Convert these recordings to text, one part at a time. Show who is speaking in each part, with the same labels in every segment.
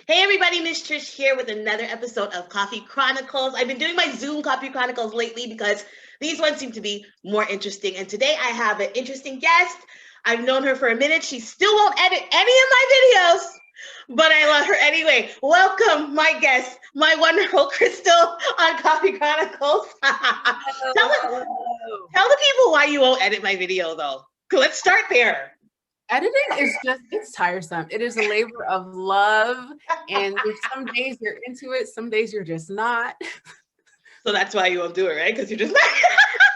Speaker 1: Hey everybody, Miss Trish here with another episode of Coffee Chronicles. I've been doing my Zoom Coffee Chronicles lately because these ones seem to be more interesting. And today I have an interesting guest. I've known her for a minute. She still won't edit any of my videos, but I love her anyway. Welcome, my guest, my wonderful Crystal on Coffee Chronicles. tell,
Speaker 2: Hello,
Speaker 1: the,
Speaker 2: hello.
Speaker 1: tell the people why you won't edit my video though. Let's start there.
Speaker 2: Editing is it's tiresome. It is a labor of love. And there's some days you're into it, some days you're just not.
Speaker 1: So that's why you won't do it, right? Because you're just not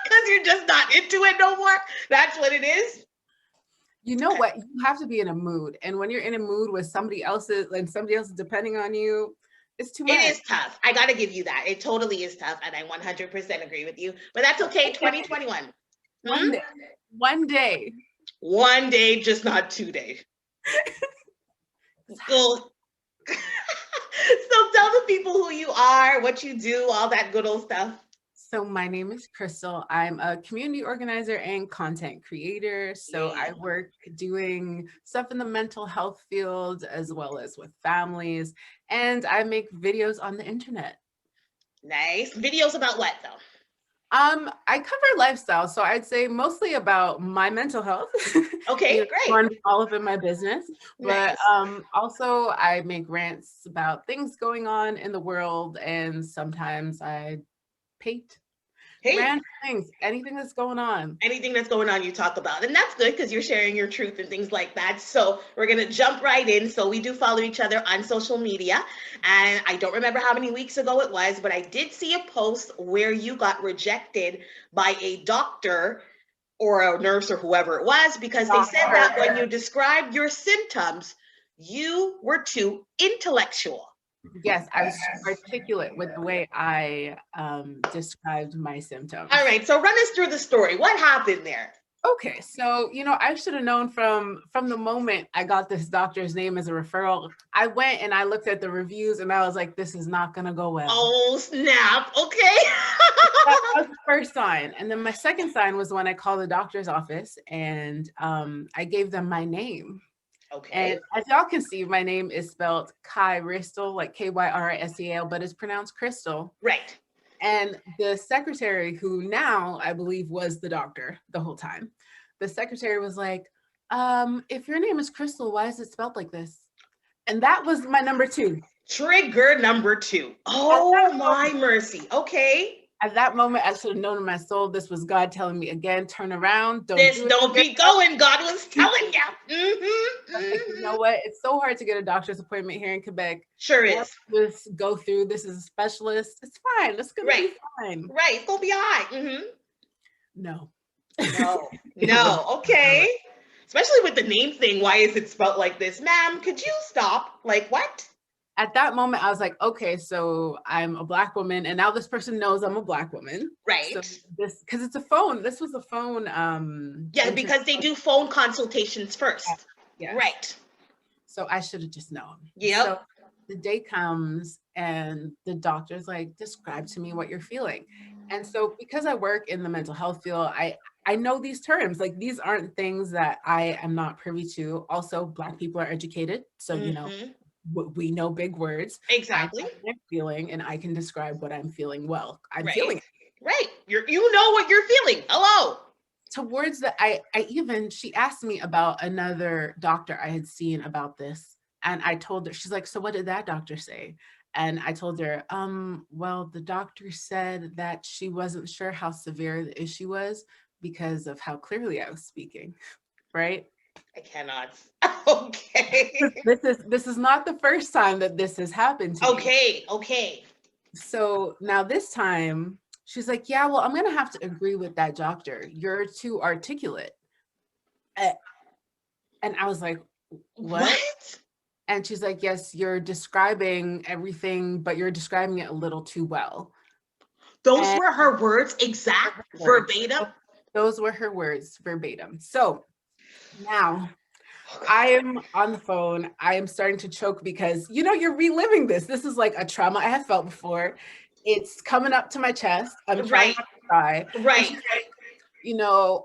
Speaker 1: because you're just not into it no more. That's what it is.
Speaker 2: You know what? You have to be in a mood. And when you're in a mood with somebody else's and somebody else is depending on you, it's too
Speaker 1: It
Speaker 2: much.
Speaker 1: is tough. I gotta give you that. It totally is tough, and I 100% agree with you. But that's okay. 2021.
Speaker 2: One day. One day.
Speaker 1: One day, just not 2 days. So, so tell the people who you are, what you do, all that good old stuff.
Speaker 2: So my name is Crystal. I'm a community organizer and content creator. So I work doing stuff in the mental health field as well as with families. And I make videos on the internet.
Speaker 1: Nice. Videos about what though?
Speaker 2: I cover lifestyle, so I'd say mostly about my mental health.
Speaker 1: Okay, great.
Speaker 2: All of in my business, but
Speaker 1: Nice.
Speaker 2: also I make rants about things going on in the world, and sometimes I paint
Speaker 1: Hey,
Speaker 2: random things, anything that's going on.
Speaker 1: anything that's going on you talk about, and that's good because you're sharing your truth and things like that. So we're going to jump right in. So we do follow each other on social media, and I don't remember how many weeks ago it was, but I did see a post where you got rejected by a doctor or a nurse or whoever it was because they said that when you described your symptoms you were too intellectual.
Speaker 2: Yes, I was articulate with the way I described my symptoms.
Speaker 1: All right, so run us through the story. What happened there?
Speaker 2: Okay, so I should have known from the moment I got this doctor's name as a referral. I went and I looked at the reviews and I was like, this is not gonna go well.
Speaker 1: Oh snap! Okay.
Speaker 2: That was the first sign, and then my second sign was when I called the doctor's office and I gave them my name.
Speaker 1: Okay.
Speaker 2: And as y'all can see, my name is spelled Kyristal, like Kyristal, but it's pronounced Crystal.
Speaker 1: Right.
Speaker 2: And the secretary, who now I believe was the doctor the whole time, the secretary was like, if your name is Crystal, why is it spelled like this? And that was my number two.
Speaker 1: Trigger number two. Oh my mercy. Okay.
Speaker 2: At that moment, I should have known in my soul this was God telling me again, turn around, don't
Speaker 1: This
Speaker 2: do it.
Speaker 1: don't be going. God was telling you.
Speaker 2: Like, you know what? It's so hard to get a doctor's appointment here in Quebec.
Speaker 1: Sure is.
Speaker 2: Let's go through. This is a specialist. It's fine. It's gonna be fine.
Speaker 1: Right. It's gonna be all right.
Speaker 2: No.
Speaker 1: No. No. Okay. Especially with the name thing. Why is it spelled like this? Ma'am, could you stop? Like what?
Speaker 2: At that moment, I was like, okay, so I'm a Black woman, and now this person knows I'm a Black woman.
Speaker 1: Right.
Speaker 2: So this, because it's a phone. This was a phone.
Speaker 1: Yeah, because they do phone consultations first.
Speaker 2: Yeah.
Speaker 1: Right.
Speaker 2: So I should have just known.
Speaker 1: Yep.
Speaker 2: So the day comes, and the doctor's like, describe to me what you're feeling. And so because I work in the mental health field, I know these terms. Like, these aren't things that I am not privy to. Also, Black people are educated, so we know big words.
Speaker 1: Exactly.
Speaker 2: I know what I'm feeling, and I can describe what I'm feeling well. I'm
Speaker 1: right.
Speaker 2: feeling it.
Speaker 1: Right. You know what you're feeling. Hello.
Speaker 2: Towards the, she asked me about another doctor I had seen about this. And I told her, she's like, so what did that doctor say? And I told her, well, the doctor said that she wasn't sure how severe the issue was because of how clearly I was speaking. Right.
Speaker 1: I cannot. Okay.
Speaker 2: This is not the first time that this has happened to me.
Speaker 1: Okay.
Speaker 2: So now this time she's like, yeah, well, I'm going to have to agree with that doctor. You're too articulate. And I was like, what? And she's like, yes, you're describing everything, but you're describing it a little too well.
Speaker 1: Those were her words, exact verbatim?
Speaker 2: Those were her words verbatim. So now I am on the phone. I am starting to choke because, you're reliving this. This is like a trauma I have felt before. It's coming up to my chest. I'm trying not to cry.
Speaker 1: Right.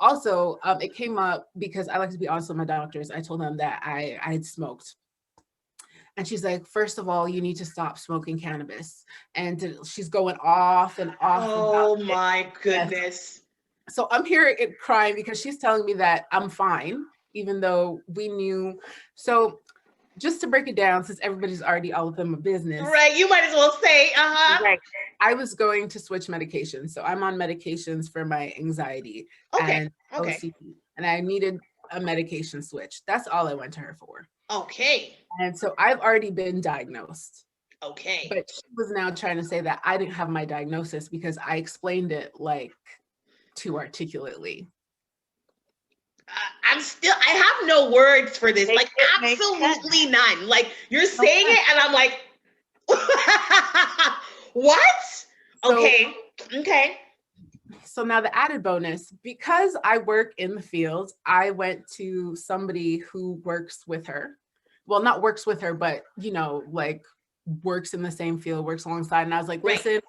Speaker 2: Also, it came up because I like to be honest with my doctors. I told them that I had smoked. And she's like, first of all, you need to stop smoking cannabis. And she's going off and off about
Speaker 1: Oh
Speaker 2: it.
Speaker 1: my
Speaker 2: Yes.
Speaker 1: goodness.
Speaker 2: So I'm hearing it crying because she's telling me that I'm fine, even though we knew. So just to break it down, since everybody's already all up in my business.
Speaker 1: Right, you might as well say,
Speaker 2: Right. I was going to switch medications. So I'm on medications for my anxiety
Speaker 1: Okay,
Speaker 2: and
Speaker 1: okay,
Speaker 2: OCD, and I needed a medication switch. That's all I went to her for.
Speaker 1: okay,
Speaker 2: And so I've already been diagnosed.
Speaker 1: okay.
Speaker 2: But she was now trying to say that I didn't have my diagnosis because I explained it like too articulately.
Speaker 1: I have no words for this.
Speaker 2: Make
Speaker 1: Like,
Speaker 2: it make
Speaker 1: absolutely none. Like, you're
Speaker 2: No
Speaker 1: saying
Speaker 2: sense.
Speaker 1: it, and I'm like, what?
Speaker 2: So,
Speaker 1: Okay, okay.
Speaker 2: so now the added bonus, because I work in the field, I went to somebody who works with her. Well, not works with her, but like works in the same field, works alongside. And I was like,
Speaker 1: Right.
Speaker 2: listen,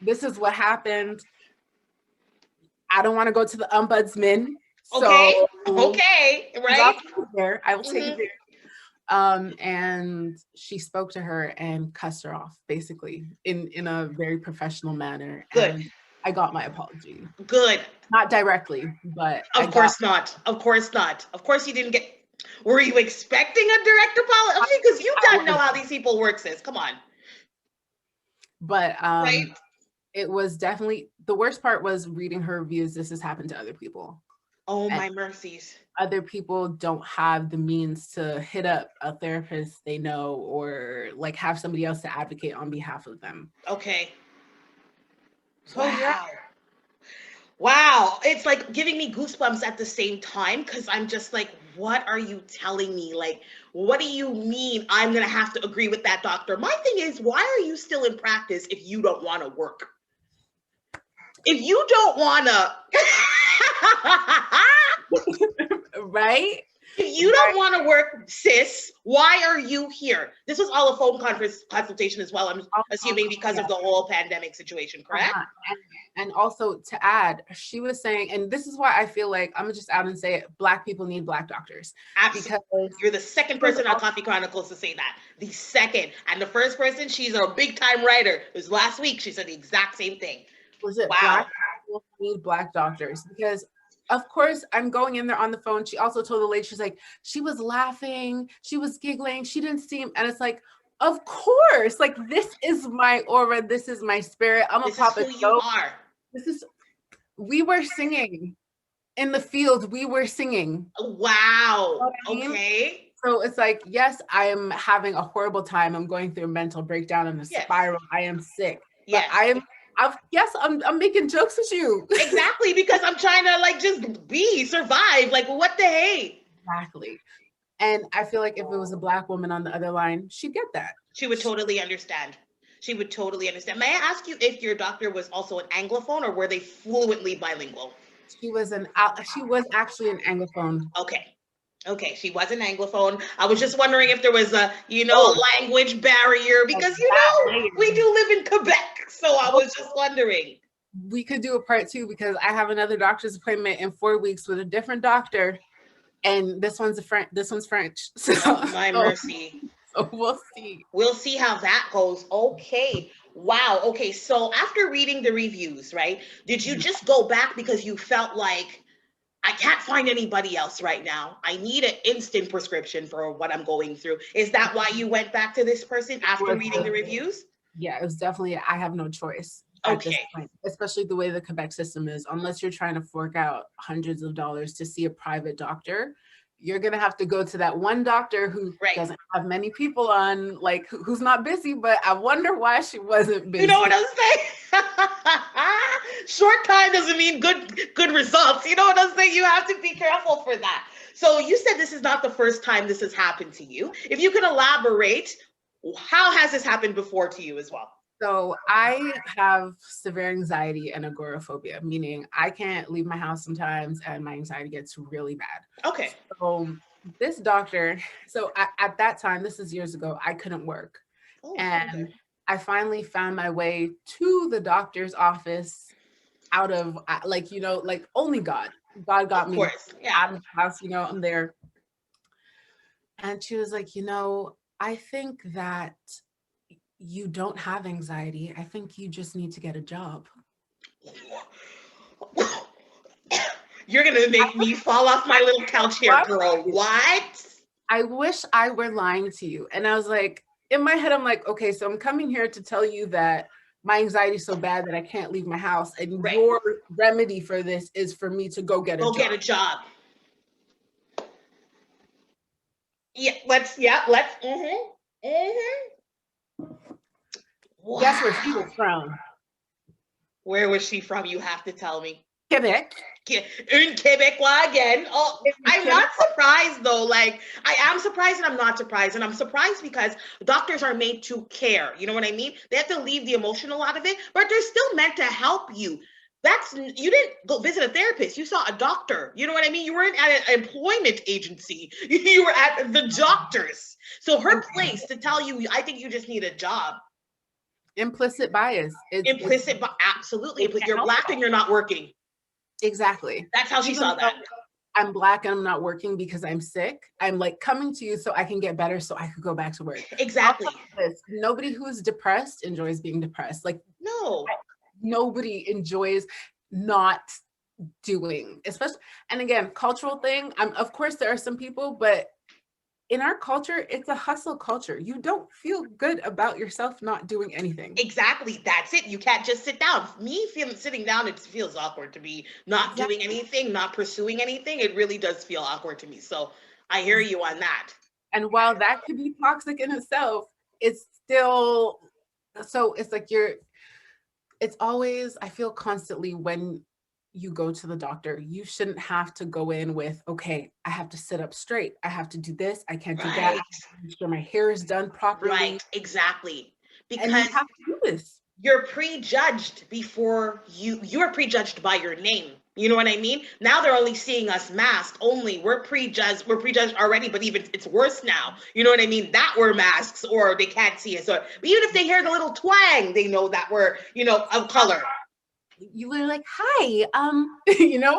Speaker 2: this is what happened. I don't want to go to the ombudsman.
Speaker 1: Okay,
Speaker 2: So
Speaker 1: okay,
Speaker 2: I'll
Speaker 1: right?
Speaker 2: take it there. I will take it
Speaker 1: Mhm.
Speaker 2: there. And she spoke to her and cussed her off, basically, in a very professional manner.
Speaker 1: Good,
Speaker 2: And I got my apology.
Speaker 1: good.
Speaker 2: Not directly, but I
Speaker 1: Of
Speaker 2: got
Speaker 1: course not. Of course not. Of course you didn't get. Were you expecting a direct apology? Because you don't know how these people work, sis. Come on.
Speaker 2: but
Speaker 1: Right?
Speaker 2: it was definitely the worst part was reading her reviews. This has happened to other people.
Speaker 1: Oh
Speaker 2: And
Speaker 1: my mercies.
Speaker 2: other people don't have the means to hit up a therapist they know or like have somebody else to advocate on behalf of them.
Speaker 1: Okay.
Speaker 2: So yeah.
Speaker 1: Wow. Wow. It's like giving me goosebumps at the same time because I'm just like, what are you telling me? Like, what do you mean I'm going to have to agree with that doctor? My thing is, why are you still in practice if you don't want to work? If you don't want to.
Speaker 2: Right?
Speaker 1: If you don't want to work, sis, why are you here? This was all a phone consultation as well. I'm assuming because
Speaker 2: Yeah.
Speaker 1: of the whole pandemic situation, correct?
Speaker 2: And also to add, she was saying, and this is why I feel like I'm gonna just out and say it, Black people need Black doctors.
Speaker 1: Absolutely.
Speaker 2: Because
Speaker 1: You're the second person on Coffee Chronicles to say that. The second. And the first person, she's a big time writer. It was last week. She said the exact same thing.
Speaker 2: was it
Speaker 1: Wow.
Speaker 2: Black people need Black doctors? Because of course I'm going in there on the phone. She also told the lady, she's like, she was laughing, she was giggling, she didn't seem, and it's like, of course, like this is my aura, this is my spirit. I'm a
Speaker 1: This is
Speaker 2: pop
Speaker 1: who you are.
Speaker 2: This is, we were singing in the field, we were singing.
Speaker 1: Wow.
Speaker 2: You know what I mean?
Speaker 1: Okay.
Speaker 2: So it's like, yes, I am having a horrible time. I'm going through a mental breakdown and a
Speaker 1: Yes.
Speaker 2: spiral. I am sick. But
Speaker 1: Yes.
Speaker 2: I'm making jokes with you.
Speaker 1: Exactly, because I'm trying to like just survive. Like, what the hey?
Speaker 2: Exactly. And I feel like if it was a Black woman on the other line, she'd get that.
Speaker 1: She would totally understand. She would totally understand. May I ask you if your doctor was also an Anglophone or were they fluently bilingual?
Speaker 2: She was actually an Anglophone.
Speaker 1: Okay. Okay, she was an Anglophone. I was just wondering if there was a, a language barrier because, we do live in Quebec. So I was just wondering.
Speaker 2: We could do a part 2 because I have another doctor's appointment in 4 weeks with a different doctor. And this one's French. So,
Speaker 1: My mercy.
Speaker 2: So we'll see.
Speaker 1: We'll see how that goes. Okay. Wow. Okay. So after reading the reviews, right, did you just go back because you felt like I can't find anybody else right now? I need an instant prescription for what I'm going through. Is that why you went back to this person after reading the reviews?
Speaker 2: Yeah, it was definitely, I have no choice at this point, especially the way the Quebec system is. Unless you're trying to fork out hundreds of dollars to see a private doctor, you're going to have to go to that one doctor who doesn't have many people on, like who's not busy, but I wonder why she wasn't busy.
Speaker 1: You know what I'm saying? Short time doesn't mean good results. You know what I'm saying? You have to be careful for that. So you said this is not the first time this has happened to you. If you can elaborate, how has this happened before to you as well?
Speaker 2: So I have severe anxiety and agoraphobia, meaning I can't leave my house sometimes and my anxiety gets really bad.
Speaker 1: Okay.
Speaker 2: So this doctor, at that time, this is years ago, I couldn't work. And I finally found my way to the doctor's office out of like only God got me out of the house, I'm there. And she was like, I think that you don't have anxiety. I think you just need to get a job.
Speaker 1: You're gonna make me fall off my little couch here, girl. What?
Speaker 2: I wish I were lying to you. And I was like, in my head, I'm like, okay, so I'm coming here to tell you that my anxiety is so bad that I can't leave my house. And
Speaker 1: Right.
Speaker 2: your remedy for this is for me to go get a job.
Speaker 1: Get a job. Yeah, let's. Wow.
Speaker 2: Guess where she was from?
Speaker 1: Where was she from? You have to tell me.
Speaker 2: Quebec.
Speaker 1: In Quebecois again. Oh, I'm not surprised though. Like, I am surprised and I'm not surprised. And I'm surprised because doctors are made to care. You know what I mean? They have to leave the emotional out of it, but they're still meant to help you. You didn't go visit a therapist. You saw a doctor. You know what I mean? You weren't at an employment agency. You were at the doctor's. So her place to tell you, I think you just need a job.
Speaker 2: Implicit bias.
Speaker 1: Absolutely. But you're Black and you're not working.
Speaker 2: Exactly.
Speaker 1: That's how she saw that.
Speaker 2: I'm Black and I'm not working because I'm sick. I'm like coming to you so I can get better so I could go back to work.
Speaker 1: Exactly.
Speaker 2: Nobody who is depressed enjoys being depressed. Like,
Speaker 1: no.
Speaker 2: Nobody enjoys not doing, especially, and again, cultural thing. Of course, there are some people, but in our culture, it's a hustle culture. You don't feel good about yourself not doing anything.
Speaker 1: Exactly. That's it. You can't just sit down. Sitting down, it feels awkward to be not doing anything, not pursuing anything. It really does feel awkward to me. So I hear you on that.
Speaker 2: And while that could be toxic in itself, it's still, so it's like it's always, I feel constantly when you go to the doctor, you shouldn't have to go in with, okay, I have to sit up straight. I have to do this. I can't do that. I have to make sure my hair is done properly.
Speaker 1: Right, exactly. Because
Speaker 2: and you have to do this.
Speaker 1: You're prejudged before you're prejudged by your name. You know what I mean? Now they're only seeing us masked only. We're prejudged already, but even it's worse now. You know what I mean? That we're masks or they can't see us. But even if they hear the little twang, they know that we're, of color.
Speaker 2: You were like, hi,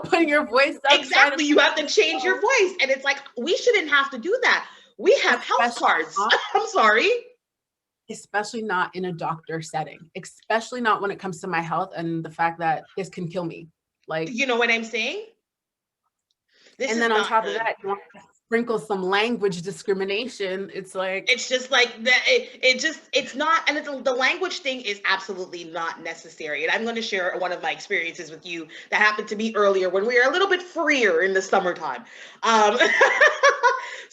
Speaker 2: putting your voice up.
Speaker 1: Exactly. You have to change your voice. And it's like, we shouldn't have to do that. We have health cards. I'm sorry.
Speaker 2: Especially not in a doctor setting, especially not when it comes to my health and the fact that this can kill me. Like,
Speaker 1: you know what I'm saying?
Speaker 2: And then on top of that, you want to sprinkle some language discrimination. It's like,
Speaker 1: it's just like that. It's not. And the language thing is absolutely not necessary. And I'm going to share one of my experiences with you that happened to me earlier when we were a little bit freer in the summertime.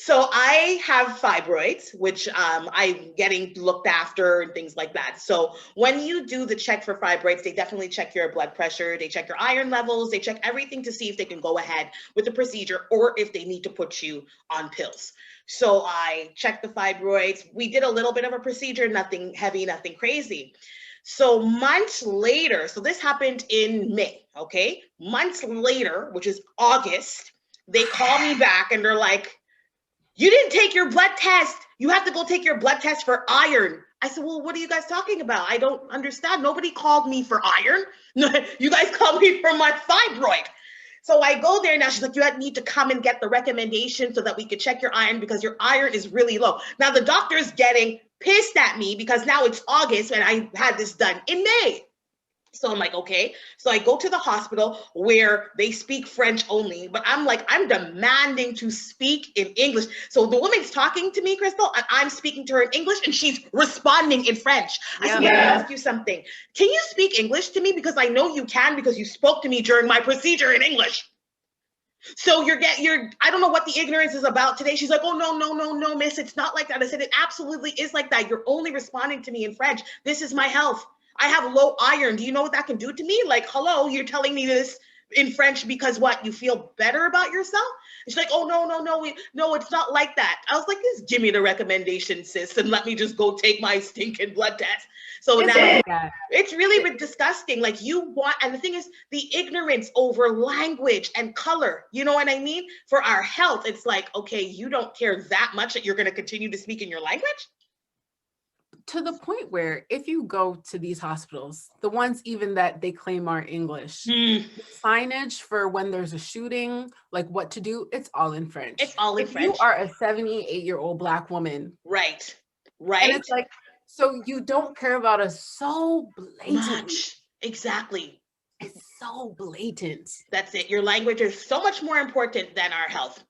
Speaker 1: So I have fibroids, which I'm getting looked after and things like that. So when you do the check for fibroids, they definitely check your blood pressure, they check your iron levels, they check everything to see if they can go ahead with the procedure or if they need to put you on pills. So I checked the fibroids. We did a little bit of a procedure, nothing heavy, nothing crazy. So months later, so this happened in May, okay? Months later, which is August, they call me back and they're like, you didn't take your blood test. You have to go take your blood test for iron. I said, well, what are you guys talking about? I don't understand. Nobody called me for iron. You guys called me for my fibroid. So I go there now. She's like, you need to come and get the recommendation so that we could check your iron because your iron is really low. Now the doctor's getting pissed at me because now it's August and I had this done in May. So I'm like, okay. So I go to the hospital where they speak French only, but I'm like, I'm demanding to speak in English. So the woman's talking to me, Kyristal, and I'm speaking to her in English and she's responding in French. I said, let me ask you something. Can you speak English to me? Because I know you can because you spoke to me during my procedure in English. So I don't know what the ignorance is about today. She's like, oh, no, miss. It's not like that. I said, it absolutely is like that. You're only responding to me in French. This is my health. I have low iron. Do you know what that can do to me? Like, hello, you're telling me this in French because what? You feel better about yourself? And she's like, oh, no, it's not like that. I was like, just give me the recommendation, sis, and let me just go take my stinking blood test. So now it's really disgusting. Like and the thing is the ignorance over language and color, you know what I mean? For our health, it's like, okay, you don't care that much that you're going to continue to speak in your language?
Speaker 2: to the point where if you go to these hospitals, the ones even that they claim are English, the signage for when there's a shooting, like what to do, it's all in French.
Speaker 1: It's all in
Speaker 2: if
Speaker 1: French.
Speaker 2: You are a 78-year-old Black woman.
Speaker 1: Right.
Speaker 2: And it's like, so you don't care about us so blatantly.
Speaker 1: Much. Exactly.
Speaker 2: It's so blatant.
Speaker 1: That's it. Your language is so much more important than our health.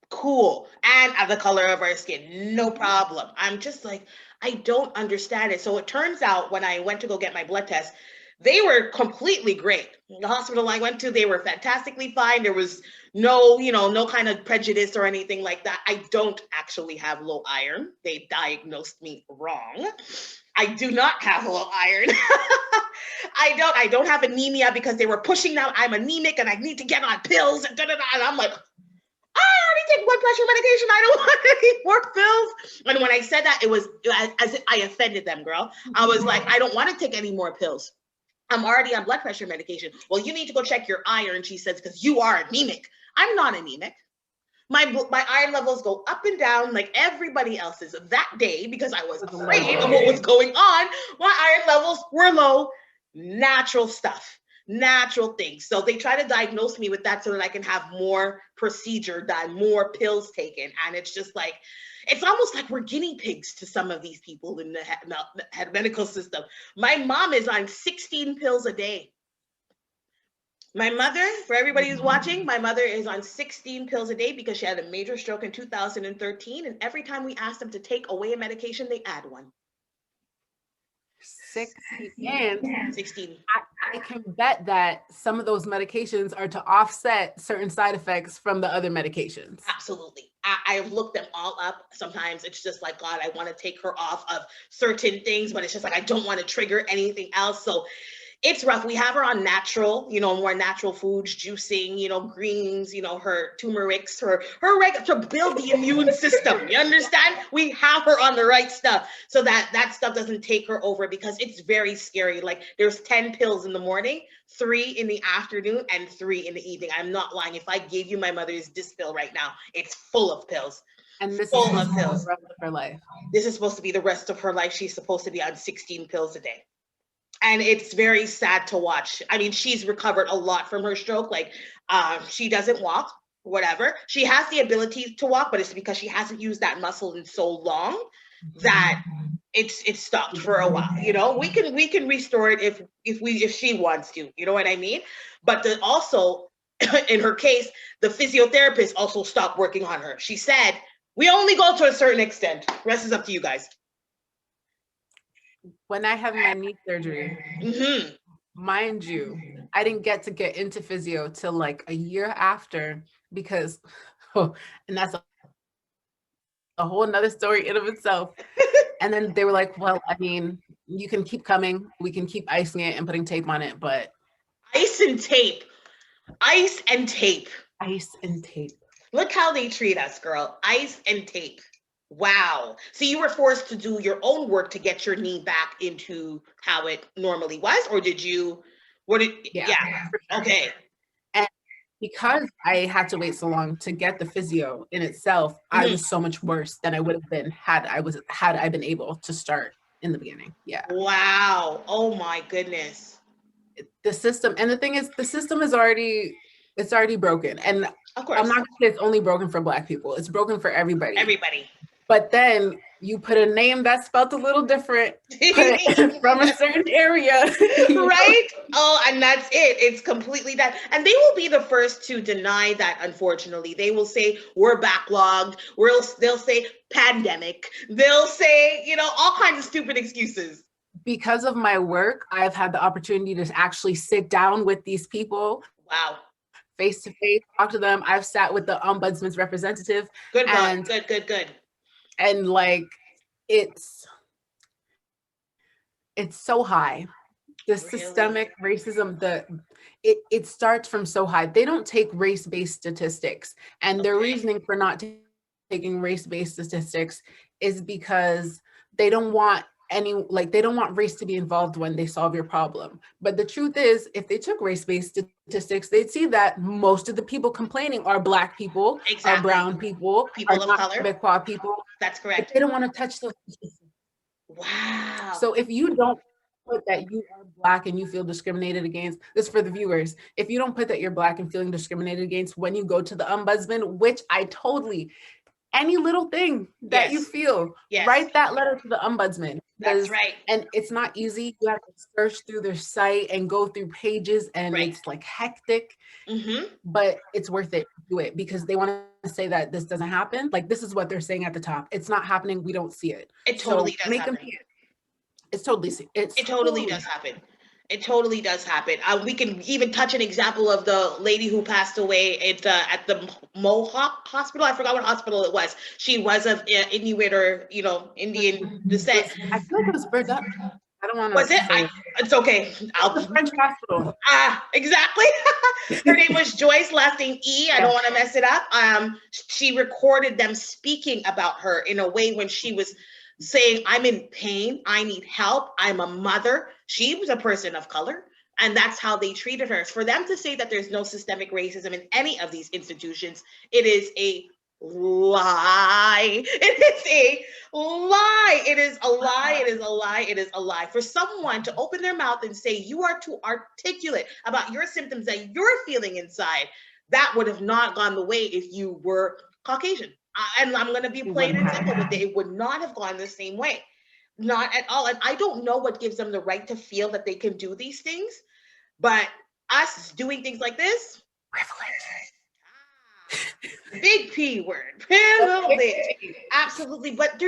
Speaker 1: Cool. And the color of our skin. No problem. I'm just like, I don't understand it. So it turns out when I went to go get my blood test, they were completely great. The hospital I went to, they were fantastically fine. There was no, no kind of prejudice or anything like that. I don't actually have low iron. They diagnosed me wrong. I do not have low iron. I don't have anemia because they were pushing out I'm anemic and I need to get on pills and I'm like, I already take blood pressure medication. I don't want any more pills. And when I said that, it was as if I offended them, girl. I was like, I don't want to take any more pills. I'm already on blood pressure medication. Well, you need to go check your iron, she says, because you are anemic. I'm not anemic. My iron levels go up and down like everybody else's that day because I was afraid of what was going on. My iron levels were low. Natural stuff. Natural things. So they try to diagnose me with that so that I can have more procedure done, more pills taken. And it's just like, it's almost like we're guinea pigs to some of these people in the medical system. My mom is on 16 pills a day. My mother, for everybody who's watching, my mother is on 16 pills a day because she had a major stroke in 2013. And every time we asked them to take away a medication, they add one.
Speaker 2: 16. I can bet that some of those medications are to offset certain side effects from the other medications.
Speaker 1: Absolutely. I've looked them all up. Sometimes it's just like, God, I want to take her off of certain things, but it's just like, I don't want to trigger anything else. So it's rough. We have her on natural, more natural foods, juicing, greens, her turmerics, her to build the immune system. You understand? We have her on the right stuff so that stuff doesn't take her over because it's very scary. Like there's 10 pills in the morning, 3 in the afternoon, and 3 in the evening. I'm not lying. If I gave you my mother's pill right now, it's full of pills.
Speaker 2: And this is full of pills. The rest of her life.
Speaker 1: This is supposed to be the rest of her life. She's supposed to be on 16 pills a day. And it's very sad to watch. I mean, she's recovered a lot from her stroke. Like, she doesn't walk, whatever. She has the ability to walk, but it's because she hasn't used that muscle in so long that it's stopped for a while. We can restore it if she wants to. You know what I mean? But also, in her case, the physiotherapist also stopped working on her. She said, "We only go to a certain extent. Rest is up to you guys."
Speaker 2: When I had my knee surgery, mind you, I didn't get into physio till like a year after because, and that's a whole nother story in of itself. And then they were like, well, I mean, you can keep coming. We can keep icing it and putting tape on it, but.
Speaker 1: Ice and tape. Ice and tape.
Speaker 2: Ice and tape.
Speaker 1: Look how they treat us, girl. Ice and tape. Wow. So you were forced to do your own work to get your knee back into how it normally was, or did you? Yeah. Okay.
Speaker 2: And because I had to wait so long to get the physio in itself, I was so much worse than I would have been had I been able to start in the beginning. Yeah.
Speaker 1: Wow. Oh my goodness.
Speaker 2: The system, and the thing is, the system is already broken. And
Speaker 1: of course,
Speaker 2: I'm not gonna say it's only broken for Black people. It's broken for everybody.
Speaker 1: Everybody.
Speaker 2: But then you put a name that's spelled a little different from a certain area.
Speaker 1: Right? Oh, and that's it. It's completely that. And they will be the first to deny that, unfortunately. They will say, we're backlogged. They'll say pandemic. They'll say, all kinds of stupid excuses.
Speaker 2: Because of my work, I've had the opportunity to actually sit down with these people.
Speaker 1: Wow.
Speaker 2: Face to face, talk to them. I've sat with the ombudsman's representative.
Speaker 1: Good. And
Speaker 2: like, it's so high. The systemic racism, it starts from so high. They don't take race-based statistics, and their reasoning for not taking race-based statistics is because they don't want race to be involved when they solve your problem. But the truth is, if they took race-based statistics, they'd see that most of the people complaining are Black people, are brown people,
Speaker 1: people of color,
Speaker 2: Quebecois people.
Speaker 1: That's correct.
Speaker 2: But they don't want to touch those.
Speaker 1: Wow.
Speaker 2: So if you don't put that you are Black and you feel discriminated against, this is for the viewers. If you don't put that you're Black and feeling discriminated against when you go to the ombudsman, which I totally, any little thing that you
Speaker 1: Yes.
Speaker 2: feel,
Speaker 1: Yes.
Speaker 2: write that letter to the ombudsman.
Speaker 1: That's right.
Speaker 2: And it's not easy. You have to search through their site and go through pages, and
Speaker 1: Right.
Speaker 2: it's like hectic,
Speaker 1: Mm-hmm.
Speaker 2: but it's worth it to do it because they want to say that this doesn't happen. Like, this is what they're saying at the top. It's not happening. We don't see it.
Speaker 1: It
Speaker 2: So
Speaker 1: totally does
Speaker 2: make them
Speaker 1: happen.
Speaker 2: see it. It's totally,
Speaker 1: It totally does happen. It totally does happen. We can even touch an example of the lady who passed away at the Mohawk Hospital. I forgot what hospital it was. She was of Inuit or Indian descent.
Speaker 2: I feel like it was Bird. I don't want
Speaker 1: Was
Speaker 2: to
Speaker 1: it?
Speaker 2: say
Speaker 1: It's okay.
Speaker 2: the French hospital.
Speaker 1: Exactly. Her name was Joyce, last name E. I don't want to mess it up. She recorded them speaking about her in a way when she was saying, I'm in pain, I need help, I'm a mother. She was a person of color, and that's how they treated her. For them to say that there's no systemic racism in any of these institutions, it is a lie. It is a lie. It is a lie. It is a lie. It is a lie. For someone to open their mouth and say you are too articulate about your symptoms that you're feeling inside, that would have not gone the way if you were Caucasian. And I'm going to be plain and simple with it. It would not have gone the same way. Not at all. And I don't know what gives them the right to feel that they can do these things, but us doing things like this, big P word, privilege, absolutely. But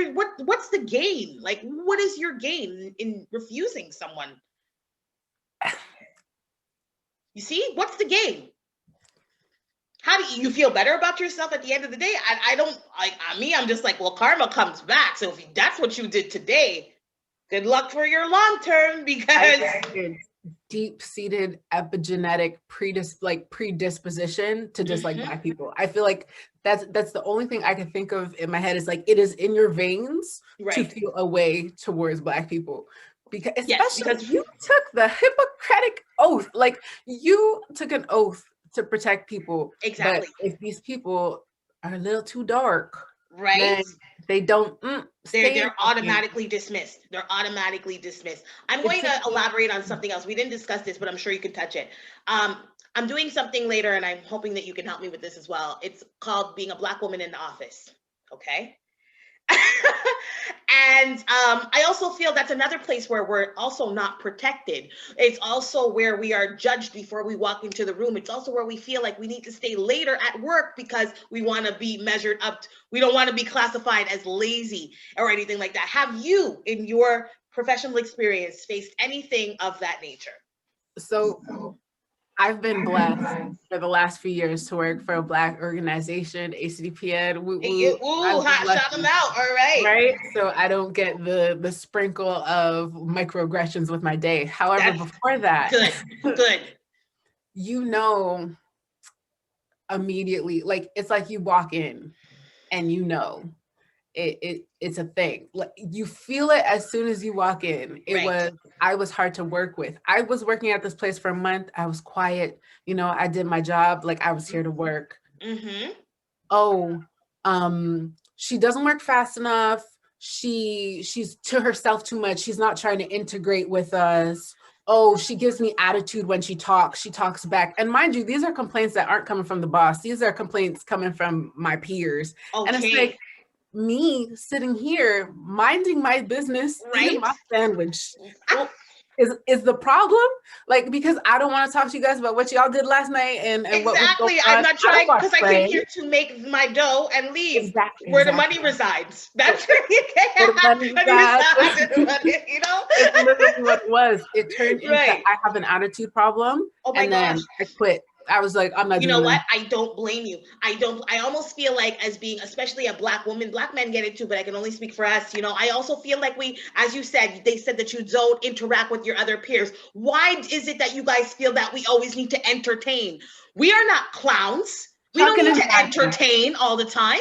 Speaker 1: what's the gain? Like, what is your gain in refusing someone? You see, what's the gain? How do you feel better about yourself at the end of the day? I don't like me. I'm just like, well, karma comes back. So if that's what you did today, good luck for your long term, because
Speaker 2: deep-seated epigenetic predisposition to dislike Black people. I feel like that's the only thing I can think of in my head is like it is in your veins to feel a way towards Black people. Because especially you took the Hippocratic oath, like you took an oath to protect people.
Speaker 1: Exactly.
Speaker 2: But if these people are a little too dark,
Speaker 1: right,
Speaker 2: then they don't
Speaker 1: they're automatically dismissed. They're automatically dismissed. I'm going to elaborate on something else. We didn't discuss this, but I'm sure you can touch it. I'm doing something later, and I'm hoping that you can help me with this as well. It's called being a Black woman in the office. Okay. And I also feel that's another place where we're also not protected. It's also where we are judged before we walk into the room. It's also where we feel like we need to stay later at work because we want to be measured up. We don't want to be classified as lazy or anything like that. Have you, in your professional experience, faced anything of that nature?
Speaker 2: So I've been blessed for the last few years to work for a Black organization, ACDPN.
Speaker 1: Shout them out. All right.
Speaker 2: Right. So I don't get the sprinkle of microaggressions with my day. However, before that,
Speaker 1: good.
Speaker 2: Immediately, like it's like you walk in and it's a thing. Like you feel it as soon as you walk in. I was hard to work with. I was working at this place for a month. I was quiet. I did my job. Like I was here to work.
Speaker 1: Mm-hmm.
Speaker 2: She doesn't work fast enough. She's to herself too much. She's not trying to integrate with us. Oh, she gives me attitude when she talks back. And mind you, these are complaints that aren't coming from the boss. These are complaints coming from my peers. Okay. And it's like me sitting here minding my business, eating my sandwich. Is the problem, like, because I don't want to talk to you guys about what y'all did last night and what was going on.
Speaker 1: I'm not trying, because I came here to make my dough and leave. Where the money resides. That's where the money resides.
Speaker 2: It's literally what it was. It turned into I have an attitude problem. Oh my gosh. I quit. I was like, I'm not doing
Speaker 1: what? I don't blame you. I almost feel like, as being especially a Black woman, Black men get it too, but I can only speak for us. I also feel like we, as you said, they said that you don't interact with your other peers. Why is it that you guys feel that we always need to entertain? We are not clowns. We don't need to entertain all the time.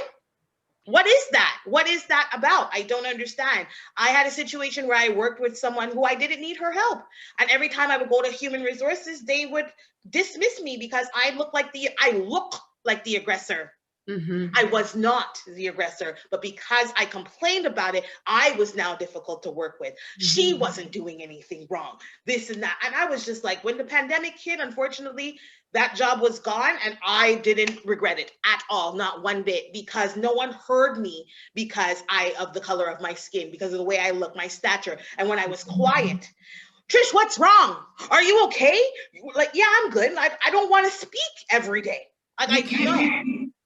Speaker 1: What is that? What is that about? I don't understand. I had a situation where I worked with someone who I didn't need her help. And every time I would go to human resources, they would dismiss me because I look like the aggressor.
Speaker 2: Mm-hmm.
Speaker 1: I was not the aggressor, but because I complained about it, I was now difficult to work with. She wasn't doing anything wrong, this and that. And I was just like, when the pandemic hit, unfortunately, that job was gone, and I didn't regret it at all, not one bit, because no one heard me because of the color of my skin, because of the way I look, my stature. And when I was quiet, Trish, what's wrong? Are you okay? Like, yeah, I'm good. Like, I don't want to speak every day. Like,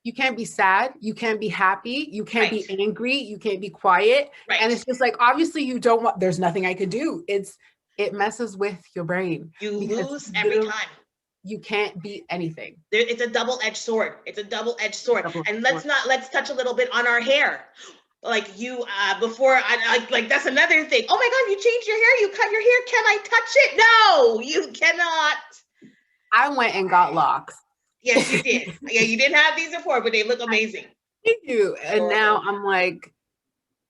Speaker 2: You can't be sad. You can't be happy. You can't
Speaker 1: Right.
Speaker 2: be angry. You can't be quiet.
Speaker 1: Right.
Speaker 2: And it's just like, obviously you don't want, there's nothing I could do. It messes with your brain.
Speaker 1: You lose every time.
Speaker 2: You can't be anything.
Speaker 1: It's a double-edged sword. It's a double-edged sword. And let's touch a little bit on our hair. Like you, before I like that's another thing. Oh my God, you changed your hair, you cut your hair. Can I touch it? No, you cannot.
Speaker 2: I went and got locks.
Speaker 1: Yes, you did. Yeah, you didn't have these before, but they look amazing.
Speaker 2: Thank you. And now I'm like,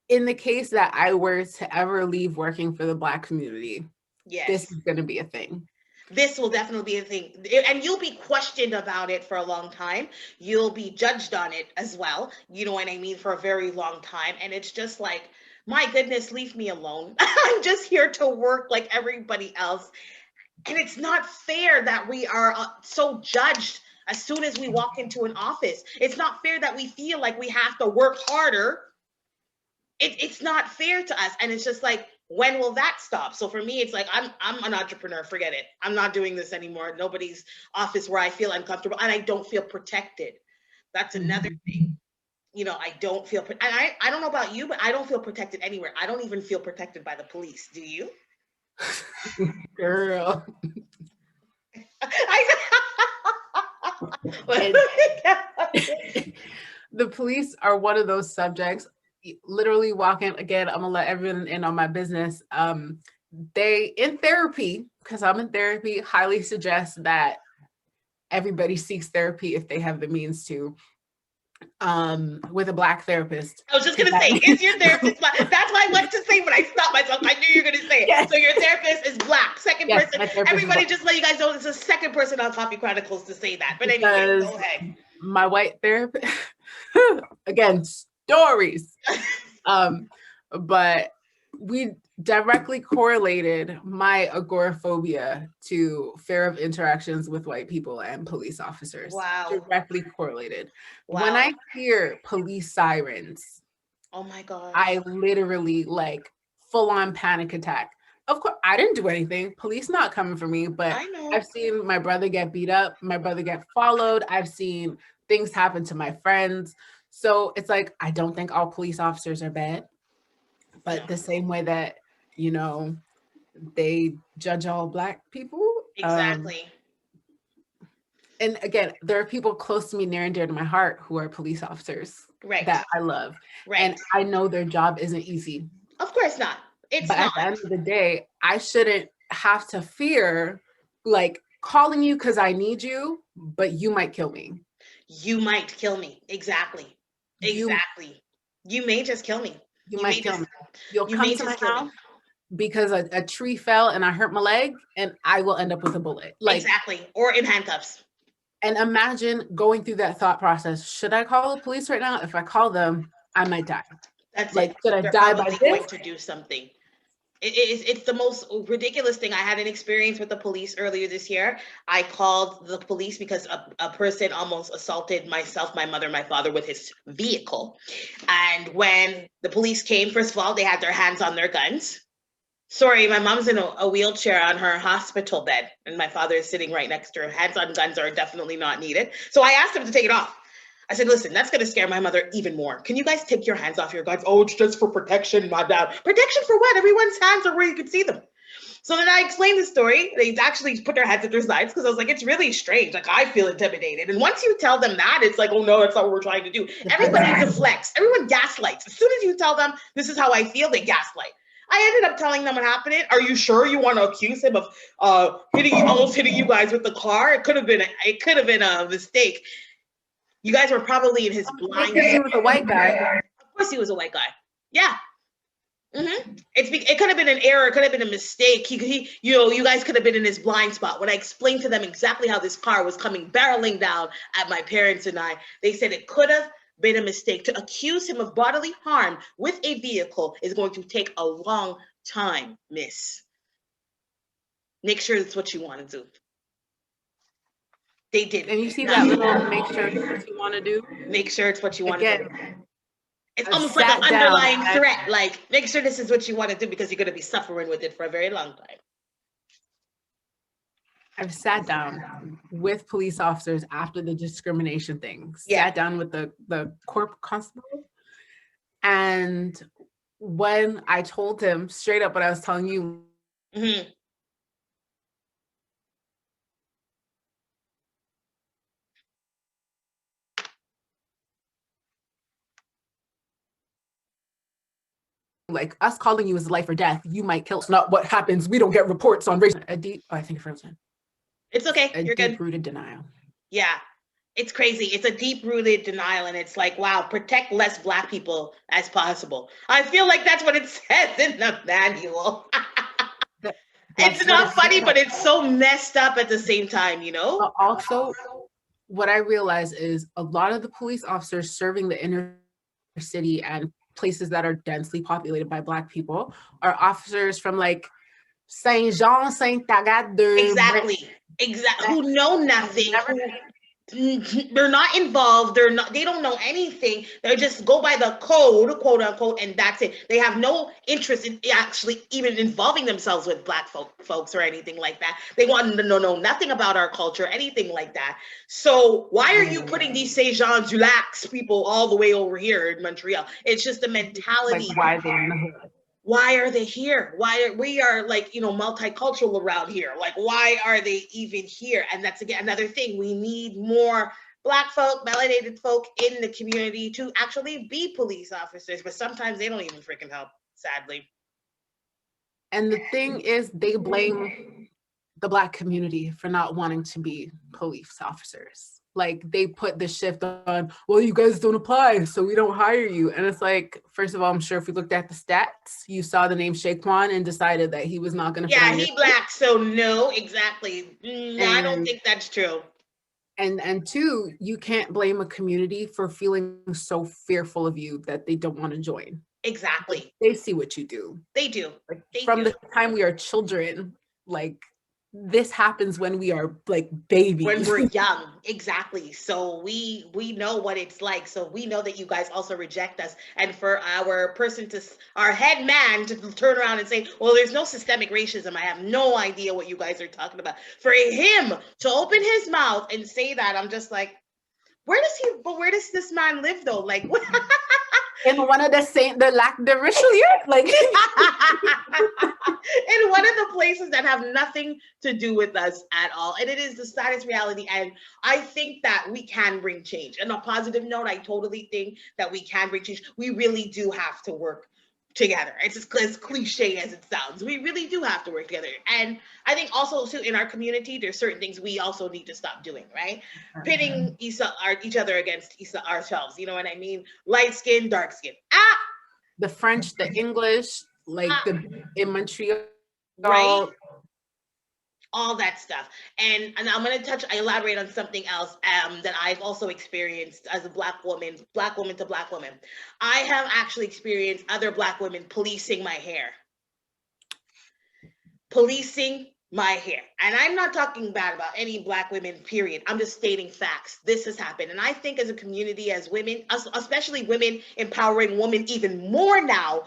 Speaker 2: in the case that I were to ever leave working for the Black community,
Speaker 1: yes,
Speaker 2: this is going to be a thing.
Speaker 1: This will definitely be a thing. And you'll be questioned about it for a long time. You'll be judged on it as well. You know what I mean? For a very long time. And it's just like, my goodness, leave me alone. I'm just here to work like everybody else. And it's not fair that we are so judged as soon as we walk into an office. It's not fair that we feel like we have to work harder. It's not fair to us. And it's just like, when will that stop? So for me, it's like, I'm an entrepreneur, forget it. I'm not doing this anymore. Nobody's office where I feel uncomfortable and I don't feel protected. That's another thing. You know, I don't feel, and I don't know about you, but I don't feel protected anywhere. I don't even feel protected by the police. Do you?
Speaker 2: Girl. The police are one of those subjects. Literally walking, again, I'm gonna let everyone in on my business. They, in therapy, because I'm in therapy, highly suggest that everybody seeks therapy if they have the means to, with a Black therapist.
Speaker 1: I was just gonna say, is your therapist Black? That's why I wanted to say, but I stopped myself. I knew you were gonna say it. Yes. So your therapist is Black. Second person. Everybody just let you guys know it's the second person on Coffee Chronicles to say that. But anyway, go ahead.
Speaker 2: My white therapist, again, stories. But we directly correlated my agoraphobia to fear of interactions with white people and police officers.
Speaker 1: Wow.
Speaker 2: Directly correlated.
Speaker 1: Wow.
Speaker 2: When I hear police sirens,
Speaker 1: oh my God,
Speaker 2: I literally like full on panic attack. Of course, I didn't do anything. Police not coming for me, but I've seen my brother get beat up, my brother get followed. I've seen things happen to my friends. So it's like, I don't think all police officers are bad, but the same way that, you know, they judge all Black people.
Speaker 1: Exactly.
Speaker 2: And again, there are people close to me, near and dear to my heart, who are police officers that I love. Right. And I know their job isn't easy.
Speaker 1: Of course not. It's
Speaker 2: not. At the end of the day, I shouldn't have to fear like calling you because I need you, but you might kill me.
Speaker 1: You might kill me. Exactly. Exactly. You may just kill me.
Speaker 2: You might kill me. You'll come to my house because a tree fell and I hurt my leg and I will end up with a bullet. Like,
Speaker 1: exactly. Or in handcuffs.
Speaker 2: And imagine going through that thought process. Should I call the police right now? If I call them, I might die.
Speaker 1: That's
Speaker 2: like,
Speaker 1: it.
Speaker 2: Should I die by this?
Speaker 1: Going to do something. It's the most ridiculous thing. I had an experience with the police earlier this year. I called the police because a person almost assaulted myself, my mother, my father with his vehicle. And when the police came, first of all, they had their hands on their guns. Sorry, my mom's in a wheelchair on her hospital bed, and my father is sitting right next to her. Hands on guns are definitely not needed. So I asked him to take it off. I said, listen, that's going to scare my mother even more. Can you guys take your hands off your guns? Oh, it's just for protection, my dad. Protection for what? Everyone's hands are where you can see them. So then I explained the story. They actually put their hands at their sides because I was like, it's really strange. Like, I feel intimidated. And once you tell them that, it's like, oh, no, that's not what we're trying to do. Everybody deflects. Everyone gaslights. As soon as you tell them, this is how I feel, they gaslight. I ended up telling them what happened. Are you sure you want to accuse him of almost hitting you guys with the car? It could have been a mistake. You guys were probably in his blind.
Speaker 2: He was a white guy.
Speaker 1: Of course he was a white guy. Yeah. It could have been an error. It could have been a mistake. You guys could have been in his blind spot. When I explained to them exactly how this car was coming barreling down at my parents and I, they said it could have been a mistake. To accuse him of bodily harm with a vehicle is going to take a long time, miss. Make sure it's what you want to do. They did.
Speaker 2: And you see that little make sure it's what you want to do?
Speaker 1: Make sure it's what you want to do. It's
Speaker 2: I've
Speaker 1: almost like an underlying
Speaker 2: down,
Speaker 1: threat, like make sure this is what you want to do because you're going to be suffering with it for a very long time.
Speaker 2: I've sat down with police officers after the discrimination thing, sat down with the corp constable. And when I told him straight up what I was telling you, like us calling you is life or death, you might kill. It's not what happens. We don't get reports on race. I think you're frozen.
Speaker 1: It's okay. You're good.
Speaker 2: Deep-rooted denial.
Speaker 1: Yeah, it's crazy. It's a deep-rooted denial, and it's like, wow, protect less Black people as possible. I feel like that's what it says in the manual. It's not funny, but it's so messed up at the same time, you know?
Speaker 2: But also, what I realize is a lot of the police officers serving the inner city and places that are densely populated by Black people are officers from like Saint Jean, Saint Agathe.
Speaker 1: Exactly. Who know nothing. They're not involved. They don't know anything. They just go by the code, quote unquote, and that's it. They have no interest in actually even involving themselves with Black folks or anything like that. They want to know nothing about our culture, anything like that. So why are you putting these Saint Jean du Lac people all the way over here in Montreal? It's just the mentality.
Speaker 2: Like, why are they in the hood?
Speaker 1: Why are they here? We are like, multicultural around here. Like, why are they even here? And that's, again, another thing. We need more Black folk, melanated folk in the community to actually be police officers. But sometimes they don't even freaking help, sadly.
Speaker 2: And the thing is, they blame the Black community for not wanting to be police officers. Like, they put the shift on, well, you guys don't apply, so we don't hire you. And it's like, first of all, I'm sure if we looked at the stats, you saw the name Shaquan and decided that he was not going to.
Speaker 1: Yeah, he Black, so no, exactly. I don't think that's true.
Speaker 2: And two, you can't blame a community for feeling so fearful of you that they don't want to join.
Speaker 1: Exactly.
Speaker 2: They see what you do.
Speaker 1: They do.
Speaker 2: Like, from the time we are children, like, this happens when we are like babies.
Speaker 1: When we're young, exactly. So we know what it's like. So we know that you guys also reject us. And for our head man to turn around and say, well, there's no systemic racism. I have no idea what you guys are talking about. For him to open his mouth and say that, I'm just like, where does this man live though? Like, what?
Speaker 2: In one of the Lac de Richelieu, like
Speaker 1: in one of the places that have nothing to do with us at all. And it is the saddest reality. And I think that we can bring change. On a positive note, I totally think that we can bring change. We really do have to work together. It's as cliche as it sounds. We really do have to work together. And I think also too, in our community, there's certain things we also need to stop doing, right? Pitting each other against ourselves. You know what I mean? Light skin, dark skin.
Speaker 2: The French, the English, like in Montreal,
Speaker 1: right? All that stuff. And I'm going to elaborate on something else that I've also experienced as a Black woman to Black woman. I have actually experienced other Black women policing my hair. And I'm not talking bad about any Black women, period. I'm just stating facts. This has happened. And I think as a community, as women, especially women, empowering women even more now,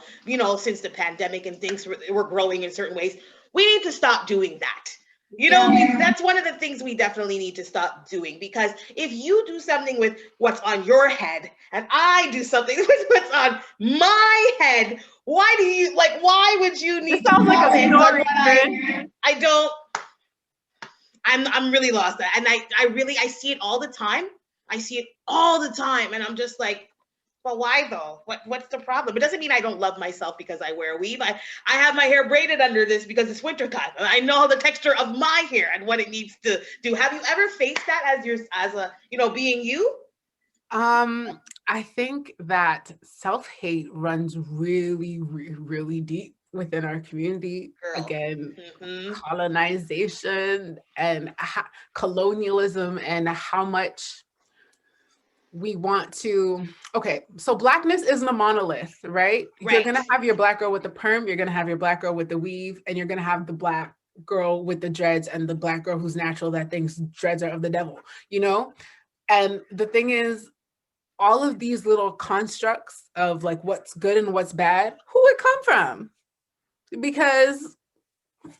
Speaker 1: since the pandemic and things were growing in certain ways, we need to stop doing that. That's one of the things we definitely need to stop doing, because if you do something with what's on your head and I do something with what's on my head, why would you need to comment on what I don't? I'm really lost. And I see it all the time. And I'm just like, but why though? What's the problem? It doesn't mean I don't love myself because I wear a weave. I have my hair braided under this because it's wintertime. I know the texture of my hair and what it needs to do. Have you ever faced that as being you?
Speaker 2: I think that self-hate runs really, really deep within our community.
Speaker 1: Girl.
Speaker 2: Again,
Speaker 1: Hmm.
Speaker 2: colonization and colonialism, and how much we want to. Okay, so Blackness isn't a monolith, right? You're
Speaker 1: Right.
Speaker 2: gonna have your Black girl with the perm, you're gonna have your Black girl with the weave, and you're gonna have the Black girl with the dreads, and the Black girl who's natural that thinks dreads are of the devil, you know? And the thing is, all of these little constructs of like what's good and what's bad, who it come from? Because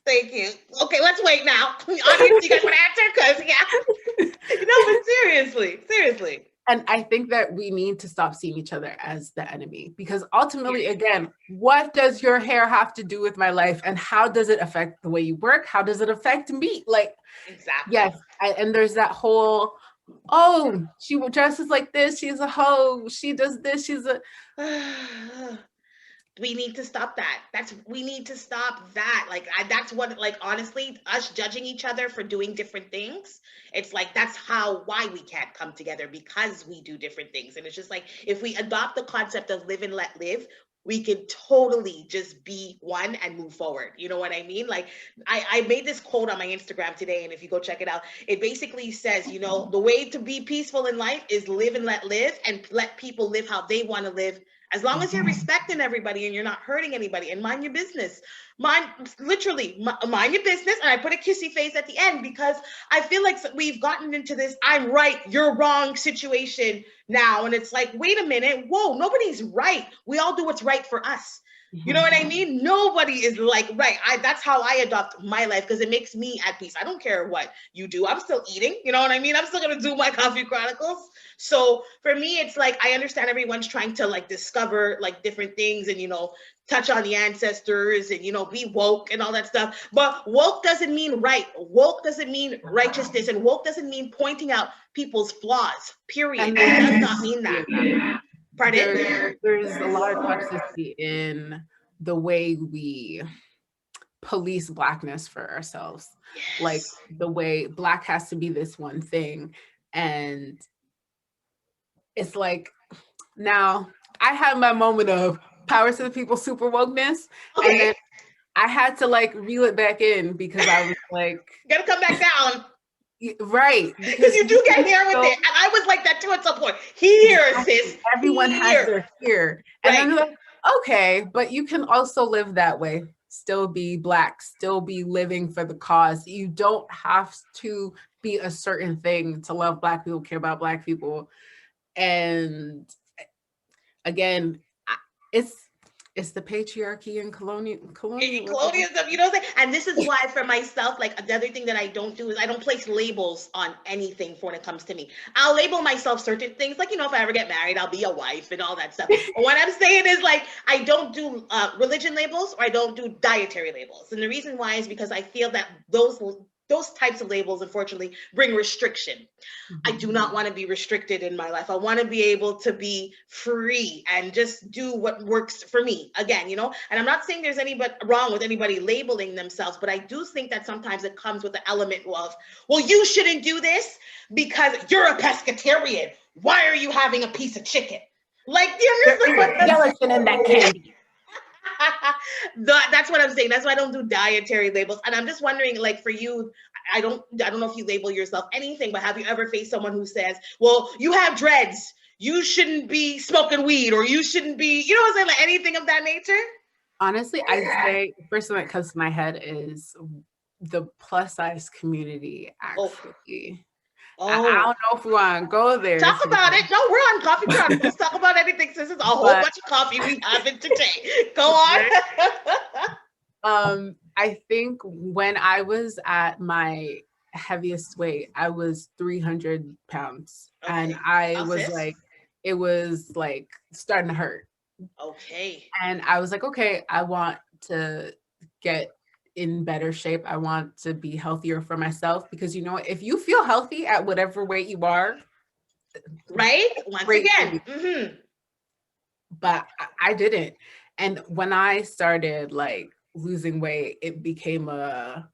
Speaker 1: Thank you. Okay, let's wait now. Audience, you guys want to answer? Because, yeah. No, but seriously, seriously.
Speaker 2: and I think that we need to stop seeing each other as the enemy, because ultimately,
Speaker 1: Period.
Speaker 2: again, what does your hair have to do with my life, and how does it affect the way you work? How does it affect me? Like,
Speaker 1: Exactly.
Speaker 2: yes, and there's that whole, oh, she dresses like this, she's a hoe, she does this, she's a.
Speaker 1: We need to stop that. We need to stop that. Like that's what, like, honestly, us judging each other for doing different things. It's like that's why we can't come together, because we do different things. And it's just like if we adopt the concept of live and let live, we could totally just be one and move forward. You know what I mean? Like I made this quote on my Instagram today, and if you go check it out, it basically says, the way to be peaceful in life is live and let live, and let people live how they want to live, as long as you're respecting everybody and you're not hurting anybody, and mind your business. Mind, literally, mind your business. And I put a kissy face at the end, because I feel like we've gotten into this I'm right, you're wrong situation now. And it's like, wait a minute. Whoa, nobody's right. We all do what's right for us. You know what I mean? Nobody is like, right. That's how I adopt my life, because it makes me at peace. I don't care what you do. I'm still eating. You know what I mean? I'm still going to do my Coffee Chronicles. So for me, it's like, I understand everyone's trying to like discover like different things, and, touch on the ancestors, and, be woke and all that stuff. But woke doesn't mean right. Woke doesn't mean righteousness. And woke doesn't mean pointing out people's flaws, period.
Speaker 2: And
Speaker 1: It does not mean that. Pardon?
Speaker 2: there's a lot of toxicity in the way we police Blackness for ourselves. Like
Speaker 1: Yes.
Speaker 2: the way Black has to be this one thing. And it's like, now I had my moment of power to the people, super wokeness.
Speaker 1: Okay.
Speaker 2: And then I had to like reel it back in, because I was like,
Speaker 1: You gotta come back down.
Speaker 2: right.
Speaker 1: Because you do get here with it. And I was like that too at some point. Here, sis.
Speaker 2: Everyone has their fear. And
Speaker 1: Right.
Speaker 2: I'm like, okay, but you can also live that way, still be Black, still be living for the cause. You don't have to be a certain thing to love Black people, care about Black people. And again, it's the patriarchy and colonialism.
Speaker 1: Colonialism, you know what I'm saying? And this is why, for myself, like, another thing that I don't do is I don't place labels on anything when it comes to me. I'll label myself certain things, like, if I ever get married, I'll be a wife and all that stuff. But what I'm saying is, like, I don't do religion labels, or I don't do dietary labels. And the reason why is because I feel that those types of labels, unfortunately, bring restriction. I do not want to be restricted in my life. I want to be able to be free and just do what works for me. Again, and I'm not saying there's anybody wrong with anybody labeling themselves, but I do think that sometimes it comes with the element of, well, you shouldn't do this because you're a pescatarian. Why are you having a piece of chicken? Like, you understand what I'm
Speaker 2: gelatin in that candy.
Speaker 1: That's what I'm saying. That's why I don't do dietary labels. And I'm just wondering, like, for you, I don't know if you label yourself anything, but have you ever faced someone who says, well, you have dreads, you shouldn't be smoking weed, or you shouldn't be, what I'm saying, like anything of that nature?
Speaker 2: Honestly, I'd say the first thing that comes to my head is the plus size community, actually.
Speaker 1: Oh.
Speaker 2: I don't know if we want to go there.
Speaker 1: Talk about it. No, we're on Coffee Chronicles. Talk about anything, since it's a whole bunch of coffee we having today. Go
Speaker 2: on. I think when I was at my heaviest weight, I was 300 pounds. Okay. And I was like, it was like starting to hurt.
Speaker 1: Okay.
Speaker 2: And I was like, okay, I want to get in better shape. I want to be healthier for myself, because if you feel healthy at whatever weight you are,
Speaker 1: right? Once again. Mm-hmm.
Speaker 2: But I didn't. And when I started like losing weight, it became a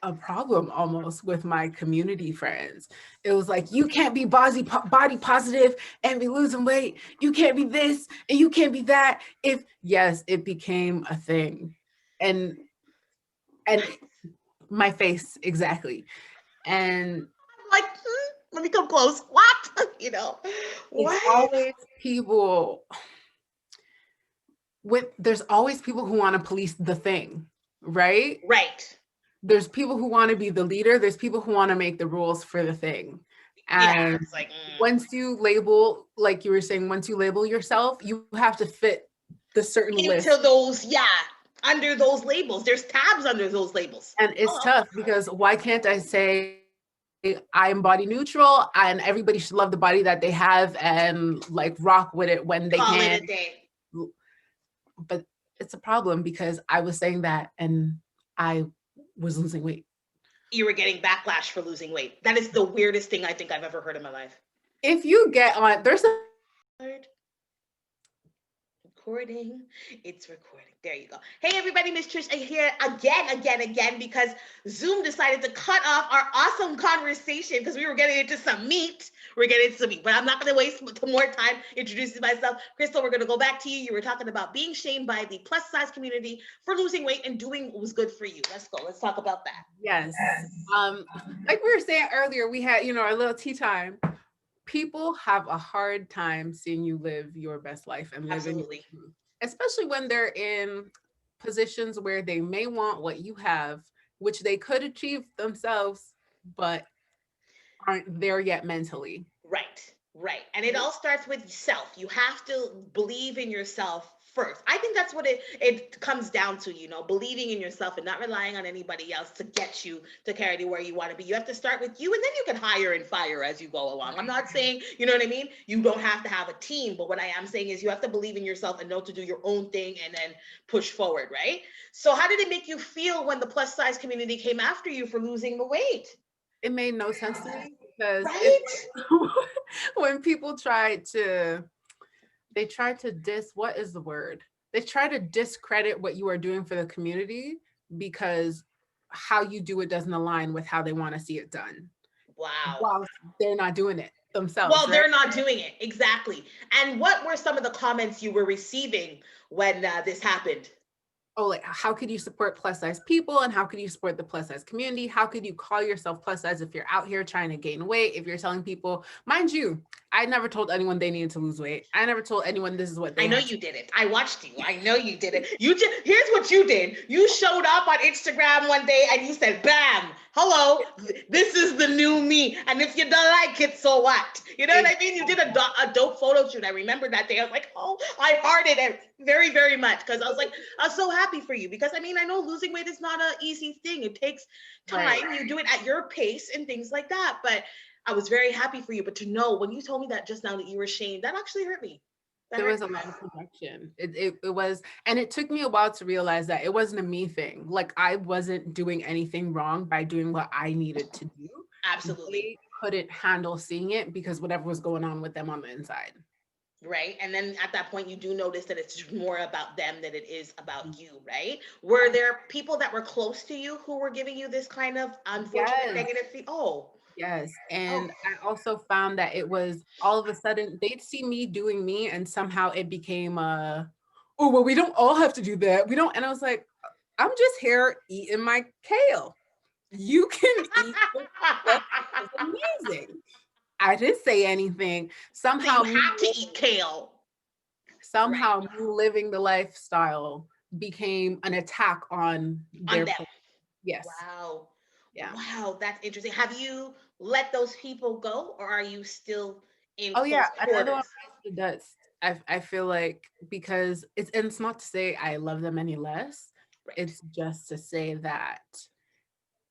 Speaker 2: a problem almost with my community friends. It was like, you can't be body positive and be losing weight. You can't be this and you can't be that. If yes, it became a thing. And my face exactly. And
Speaker 1: I'm like, let me come close. What?
Speaker 2: it's
Speaker 1: What?
Speaker 2: always people there's always people who want to police the thing, right?
Speaker 1: Right.
Speaker 2: There's people who want to be the leader, there's people who want to make the rules for the thing.
Speaker 1: Yeah.
Speaker 2: And
Speaker 1: It's like,
Speaker 2: once you label, like you were saying, once you label yourself, you have to fit the certain
Speaker 1: into
Speaker 2: list.
Speaker 1: those, yeah, under those labels. There's tabs under those labels.
Speaker 2: And it's
Speaker 1: Hello.
Speaker 2: tough because why can't I say I'm body neutral and everybody should love the body that they have and like rock with it when they
Speaker 1: Call it
Speaker 2: can?
Speaker 1: a day.
Speaker 2: But it's a problem because I was saying that and I was losing weight.
Speaker 1: You were getting backlash for losing weight. That is the weirdest thing I think I've ever heard in my life.
Speaker 2: If you get on, there's a
Speaker 1: Recording. It's recording. There you go. Hey, everybody, Miss Trish here again, because Zoom decided to cut off our awesome conversation because we were getting into some meat. But I'm not going to waste more time introducing myself. Crystal, we're going to go back to you. You were talking about being shamed by the plus size community for losing weight and doing what was good for you. Let's go. Let's talk about that.
Speaker 2: Yes. Like we were saying earlier, we had, our little tea time. People have a hard time seeing you live your best life and live in your truth, especially when they're in positions where they may want what you have, which they could achieve themselves, but aren't there yet mentally.
Speaker 1: Right. And it all starts with self. You have to believe in yourself first. I think that's what it comes down to, believing in yourself and not relying on anybody else to get you to carry to where you want to be. You have to start with you, and then you can hire and fire as you go along. I'm not saying, you know what I mean? You don't have to have a team, but what I am saying is you have to believe in yourself and know to do your own thing and then push forward, right? So how did it make you feel when the plus size community came after you for losing the weight?
Speaker 2: It made no sense to me because
Speaker 1: right?
Speaker 2: when people they try to what is the word? They try to discredit what you are doing for the community because how you do it doesn't align with how they want to see it done.
Speaker 1: Wow.
Speaker 2: While they're not doing it themselves.
Speaker 1: Well,
Speaker 2: right?
Speaker 1: they're not doing it. Exactly. And what were some of the comments you were receiving when this happened?
Speaker 2: Oh, like how could you support plus size people and how could you support the plus size community? How could you call yourself plus size if you're out here trying to gain weight? If you're telling people, mind you, I never told anyone they needed to lose weight. I never told anyone this is what they
Speaker 1: I know you didn't. I watched you. I know you didn't. Here's what you did. You showed up on Instagram one day and you said, bam, hello, this is the new me. And if you don't like it, so what? You know what I mean? You did a dope photo shoot. I remember that day. I was like, oh, I hearted it very, very much because I was like, I was so happy for you because I know losing weight is not an easy thing. It takes time. Right. You do it at your pace and things like that. But I was very happy for you. But to know when you told me that just now that you were shamed, that actually hurt me.
Speaker 2: There was a lot of projection. It was, and it took me a while to realize that it wasn't a me thing. Like I wasn't doing anything wrong by doing what I needed to do.
Speaker 1: Absolutely.
Speaker 2: They couldn't handle seeing it because whatever was going on with them on the inside.
Speaker 1: Right. And then at that point, you do notice that it's more about them than it is about you, right? Were there people that were close to you who were giving you this kind of unfortunate negative feedback? Oh.
Speaker 2: Yes. And I also found that it was all of a sudden they'd see me doing me and somehow it became oh, well, we don't all have to do that. We don't. And I was like, I'm just here eating my kale. You can eat it's amazing. I didn't say anything. Somehow
Speaker 1: you have to eat kale.
Speaker 2: Somehow me living the lifestyle became an attack on their
Speaker 1: them.
Speaker 2: Yes.
Speaker 1: Wow.
Speaker 2: Yeah.
Speaker 1: Wow, that's interesting. Have you let those people go or are you still in
Speaker 2: close
Speaker 1: quarters?
Speaker 2: It does. I feel like because it's not to say I love them any less. Right. It's just to say that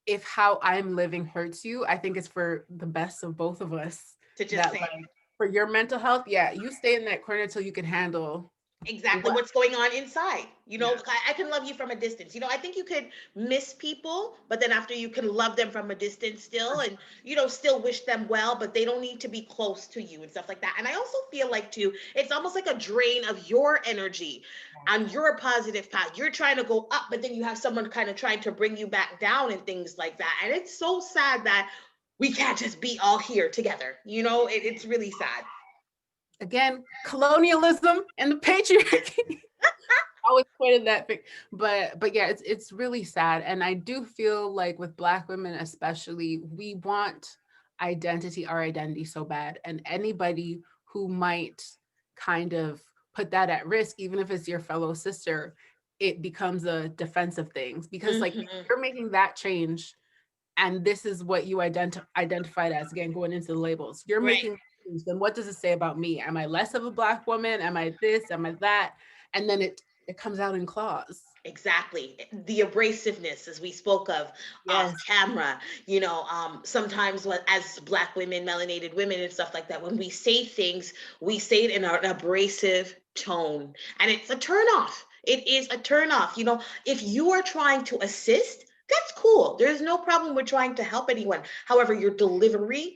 Speaker 2: if how I'm living hurts you, I think it's for the best of both of us. To just say, like, for your mental health, yeah, you stay in that corner till you can handle
Speaker 1: Exactly
Speaker 2: What?
Speaker 1: what's going on inside.
Speaker 2: Yeah.
Speaker 1: I can love you from a distance. I think you could miss people, but then after you can love them from a distance still, and still wish them well, but they don't need to be close to you and stuff like that. And I also feel like too, it's almost like a drain of your energy on your positive path. You're trying to go up, but then you have someone kind of trying to bring you back down and things like that. And it's so sad that we can't just be all here together. It's really sad.
Speaker 2: Again, colonialism and the patriarchy. Always pointed that thing. But yeah, it's really sad. And I do feel like with Black women especially, we want our identity so bad. And anybody who might kind of put that at risk, even if it's your fellow sister, it becomes a defensive thing. Because like
Speaker 1: Hmm.
Speaker 2: you're making that change and this is what you identified as, again, going into the labels. You're
Speaker 1: Right.
Speaker 2: making, then what does it say about me? Am I less of a Black woman? Am I this? Am I that? And then it comes out in claws.
Speaker 1: Exactly. The abrasiveness, as we spoke of off
Speaker 2: Yes.
Speaker 1: camera, sometimes as Black women, melanated women, and stuff like that, when we say things, we say it in an abrasive tone. And it's a turn off. It is a turn off. If you are trying to assist, that's cool. There's no problem with trying to help anyone. However, your delivery,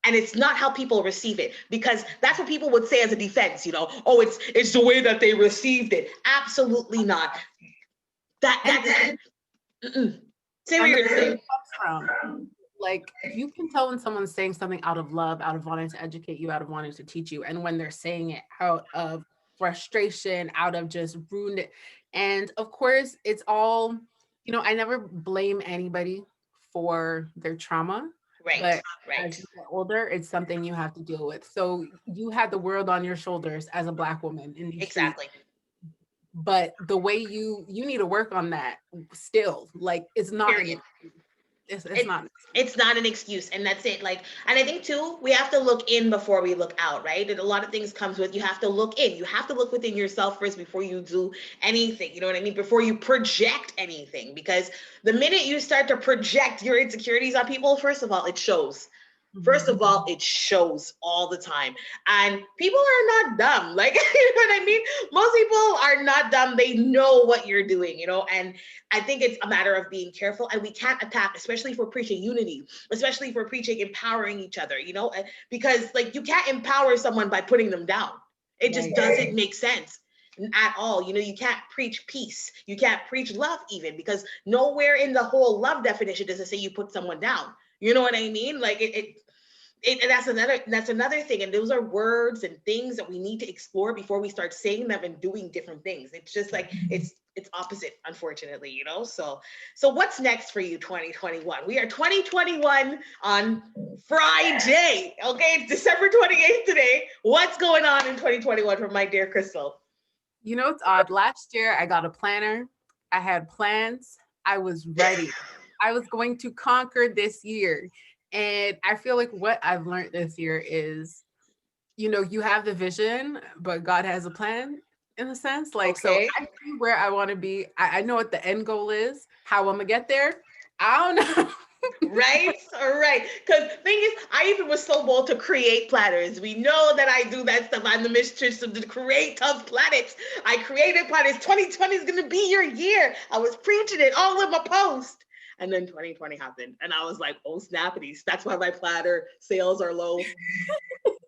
Speaker 1: and it's not how people receive it, because that's what people would say as a defense, oh, it's the way that they received it. Absolutely not.
Speaker 2: And
Speaker 1: Mm-mm. Say what
Speaker 2: and the
Speaker 1: you're gonna
Speaker 2: place
Speaker 1: say.
Speaker 2: it comes from, like you can tell when someone's saying something out of love, out of wanting to educate you, out of wanting to teach you, and when they're saying it out of frustration, out of just ruined it. And of course, it's all, I never blame anybody for their trauma,
Speaker 1: Right,
Speaker 2: but as
Speaker 1: right.
Speaker 2: you get older, it's something you have to deal with. So you had the world on your shoulders as a Black woman in these streets,
Speaker 1: Exactly.
Speaker 2: but the way you need to work on that still, like it's not
Speaker 1: Period.
Speaker 2: an it's
Speaker 1: It
Speaker 2: not.
Speaker 1: it's not an excuse, and that's it. Like, and I think too, we have to look in before we look out, right? And a lot of things comes with, you have to look in. You have to look within yourself first before you do anything. You know what I mean? Before you project anything, because the minute you start to project your insecurities on people, first of all, it shows. First
Speaker 2: Mhm.
Speaker 1: of all, it shows all the time. And people are not dumb. Like, you know what I mean? Most people are not dumb. They know what you're doing, and I think it's a matter of being careful. And we can't attack, especially if we're preaching unity, especially if we're preaching empowering each other, because like you can't empower someone by putting them down. It just
Speaker 2: Right.
Speaker 1: doesn't make sense at all. You can't preach peace. You can't preach love even, because nowhere in the whole love definition does it say you put someone down. You know what I mean? Like and that's another thing. And those are words and things that we need to explore before we start saying them and doing different things. It's just like it's opposite, unfortunately, so what's next for you? 2021. We are 2021 on Friday. Okay, it's December 28th today. What's going on in 2021 for my dear Crystal?
Speaker 2: It's odd. Last year I got a planner. I had plans. I was ready. I was going to conquer this year. And I feel like what I've learned this year is, you have the vision, but God has a plan in a sense. Like, so
Speaker 1: Okay.
Speaker 2: I see where I want to be. I know what the end goal is. How I'm gonna get there, I don't know.
Speaker 1: Right? All right. Because thing is, I even was so bold to create platters. We know that I do that stuff. I'm the mistress of the create of planets. I created platters. 2020 is gonna be your year. I was preaching it all in my post. And then 2020 happened. And I was like, oh snappities. That's why my platter sales are low.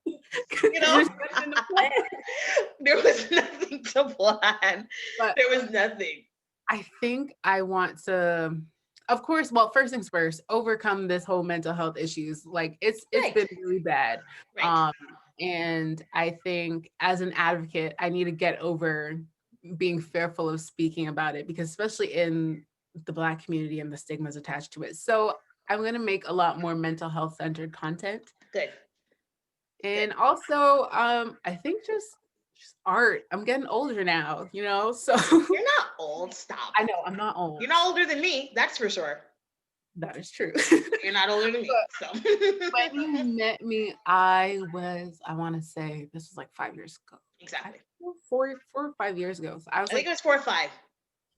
Speaker 1: You know?
Speaker 2: There's nothing to plan.
Speaker 1: There was nothing to plan.
Speaker 2: But
Speaker 1: There was nothing.
Speaker 2: I think I want to, of course, well, first things first, overcome this whole mental health issues. Like it's
Speaker 1: Right.
Speaker 2: been really bad.
Speaker 1: Right.
Speaker 2: Um, and I think as an advocate, I need to get over being fearful of speaking about it, because especially in the Black community and the stigmas attached to it. So I'm gonna make a lot more mental health centered content.
Speaker 1: Good. Good.
Speaker 2: And also, I think just art. I'm getting older now, so
Speaker 1: You're not old. Stop.
Speaker 2: I know I'm not old.
Speaker 1: You're not older than me. That's for sure.
Speaker 2: That is true.
Speaker 1: You're not older than me.
Speaker 2: But
Speaker 1: So
Speaker 2: when you met me, I want to say this was like 5 years ago.
Speaker 1: exactly.
Speaker 2: 4 or 5 years ago. So I was
Speaker 1: I think
Speaker 2: like
Speaker 1: it was 4 or 5.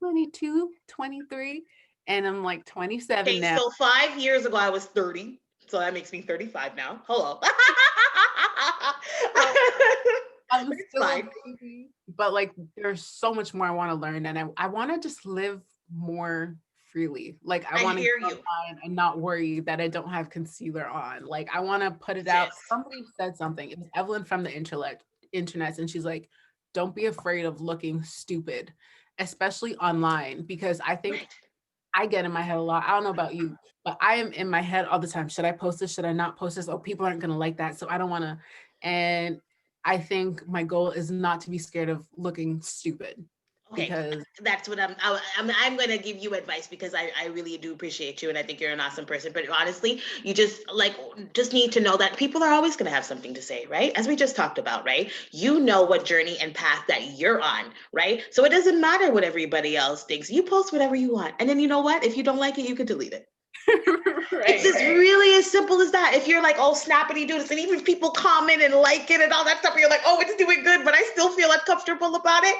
Speaker 2: 22, 23, and I'm like 27
Speaker 1: Okay,
Speaker 2: now.
Speaker 1: so 5 years ago I was 30. So that makes me 35 now. Hello.
Speaker 2: I'm
Speaker 1: It's
Speaker 2: still a
Speaker 1: fine.
Speaker 2: baby, but like there's so much more I want to learn, and I want to just live more freely. Like I
Speaker 1: I
Speaker 2: want to
Speaker 1: hear
Speaker 2: go
Speaker 1: you,
Speaker 2: online and not worry that I don't have concealer on. Like I want to put it out.
Speaker 1: sis.
Speaker 2: Somebody said something. It was Evelyn from the internet, and she's like, "Don't be afraid of looking stupid, especially online," because I think
Speaker 1: Right.
Speaker 2: I get in my head a lot. I don't know about you, but I am in my head all the time. Should I post this? Should I not post this? Oh, people aren't going to like that. So I don't want to. And I think my goal is not to be scared of looking stupid
Speaker 1: Okay,
Speaker 2: because
Speaker 1: that's what I'm going to give you advice because I really do appreciate you and I think you're an awesome person. But honestly, you just need to know that people are always going to have something to say, right? As we just talked about, right? You know what journey and path that you're on, right? So it doesn't matter what everybody else thinks. You post whatever you want, and then you know what? If you don't like it, you can delete it. It's
Speaker 2: right.
Speaker 1: as really as simple as that. If you're like, oh, snappity do this, and even if people comment and like it and all that stuff, you're like, oh, it's doing good, but I still feel uncomfortable about it,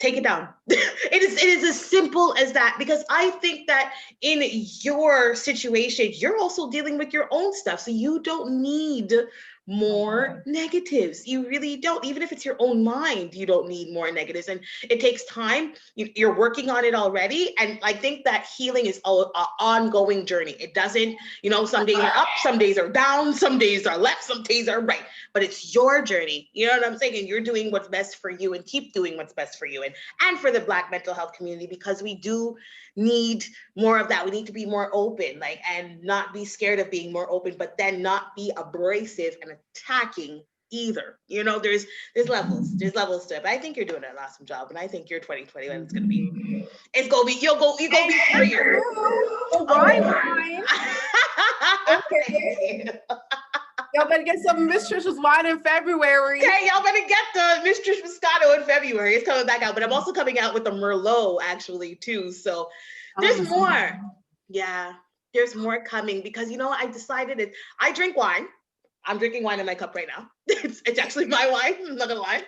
Speaker 1: take it down. It is as simple as that, because I think that in your situation you're also dealing with your own stuff, so you don't need more negatives. You really don't. Even if it's your own mind, you don't need more negatives, and it takes time. You're working on it already, and I think that healing is an ongoing journey. It doesn't, some days are up, some days are down, some days are left, some days are right, but it's your journey. You know what I'm saying? And you're doing what's best for you, and keep doing what's best for you, and for the Black mental health community, because we do need more of that. We need to be more open, like, and not be scared of being more open, but then not be abrasive and attacking either. There's levels to it. But I think you're doing an awesome job, and I think your 2021 is gonna be, you're gonna be freer.
Speaker 2: The wine line.
Speaker 1: Thank
Speaker 2: Okay.
Speaker 1: you.
Speaker 2: Y'all better get some Miss Trisha's wine in February.
Speaker 1: Okay, y'all better get the Mistress Moscato in February. It's coming back out, but I'm also coming out with a Merlot actually too. So there's more. Yeah, there's more coming, because I decided I drink wine. I'm drinking wine in my cup right now. It's actually my wine. I'm not gonna lie.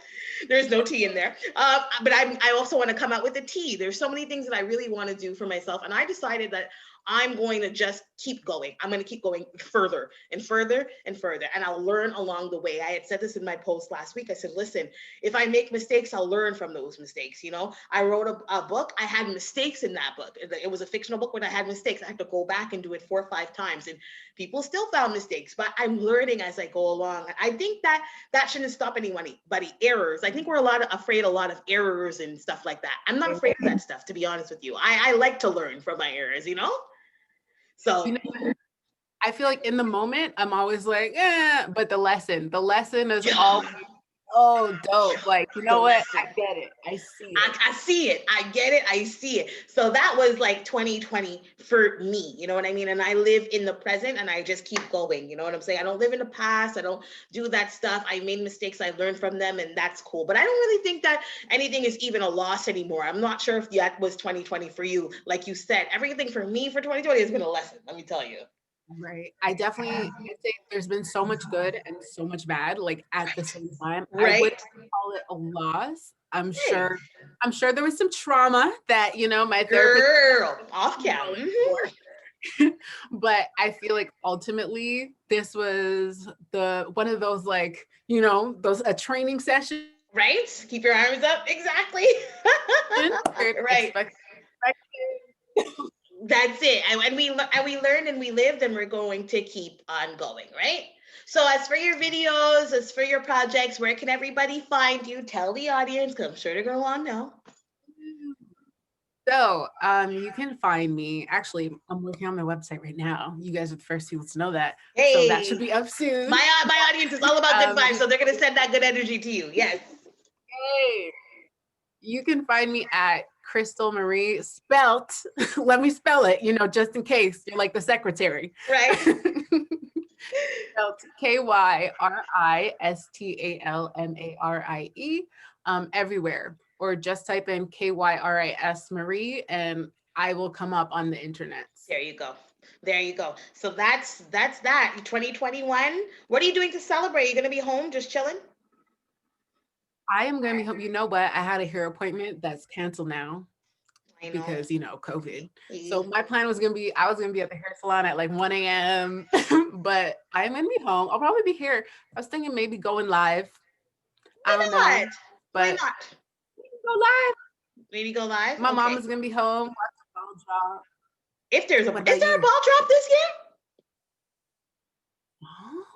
Speaker 1: There's no tea in there. But I also want to come out with a tea. There's so many things that I really want to do for myself, and I decided that I'm going to just keep going. I'm going to keep going further and further and further, and I'll learn along the way. I had said this in my post last week. I said, listen, if I make mistakes, I'll learn from those mistakes. I wrote a book. I had mistakes in that book. It was a fictional book, when I had mistakes. I had to go back and do it 4 or 5 times, and people still found mistakes, but I'm learning as I go along. I think that shouldn't stop anybody. Errors. I think we're afraid a lot of errors and stuff like that. I'm not afraid of that stuff, to be honest with you. I like to learn from my errors. So
Speaker 2: I feel like in the moment, I'm always like, but the lesson is
Speaker 1: yeah.
Speaker 2: always dope. Like, you know what?
Speaker 1: Lesson.
Speaker 2: I get it. I see it.
Speaker 1: I see it. I get it. I see it. So that was like 2020 for me. You know what I mean? And I live in the present, and I just keep going. You know what I'm saying? I don't live in the past. I don't do that stuff. I made mistakes. I learned from them, and that's cool. But I don't really think that anything is even a loss anymore. I'm not sure if that was 2020 for you. Like you said, everything for me for 2020 has been a lesson. Let me tell you.
Speaker 2: Right. I'd say there's been so much good and so much bad, like at the same time. I
Speaker 1: Right.
Speaker 2: wouldn't call it a loss. I'm
Speaker 1: Hey,
Speaker 2: sure there was some trauma that, my therapist
Speaker 1: girl, off cam.
Speaker 2: for. But I feel like ultimately this was one of those, like, those a training session.
Speaker 1: Right? Keep your arms up. Exactly. Right. That's it. And we learned and we lived, and we're going to keep on going, right? So as for your videos, as for your projects, where can everybody find you? Tell the audience, because I'm sure they're going to want to know.
Speaker 2: So, you can find me. Actually, I'm working on my website right now. You guys are the first people to know that.
Speaker 1: Hey,
Speaker 2: so that should be up soon.
Speaker 1: My audience is all about good vibes, so they're going to send that good energy to you. Yes.
Speaker 2: Hey, you can find me at Kyristal Marie, spelt. Let me spell it, just in case you're like the secretary.
Speaker 1: Right.
Speaker 2: Spelt KYRISTALMARIE, everywhere. Or just type in KYRIS Marie, and I will come up on the internet.
Speaker 1: There you go. There you go. So that's that. 2021. What are you doing to celebrate? You gonna be home just chilling?
Speaker 2: I am going to be home. You know what? I had a hair appointment that's canceled now
Speaker 1: I know.
Speaker 2: because, COVID. So my plan was I was going to be at the hair salon at like 1 a.m. But I'm going to be home. I'll probably be here. I was thinking maybe going live. I don't
Speaker 1: Why
Speaker 2: know.
Speaker 1: not? Why
Speaker 2: But
Speaker 1: not?
Speaker 2: go live.
Speaker 1: Maybe go live.
Speaker 2: My mom
Speaker 1: Okay.
Speaker 2: is gonna be home. Watch the ball drop.
Speaker 1: If there's a,
Speaker 2: What
Speaker 1: is
Speaker 2: about
Speaker 1: there a
Speaker 2: you?
Speaker 1: ball drop this year?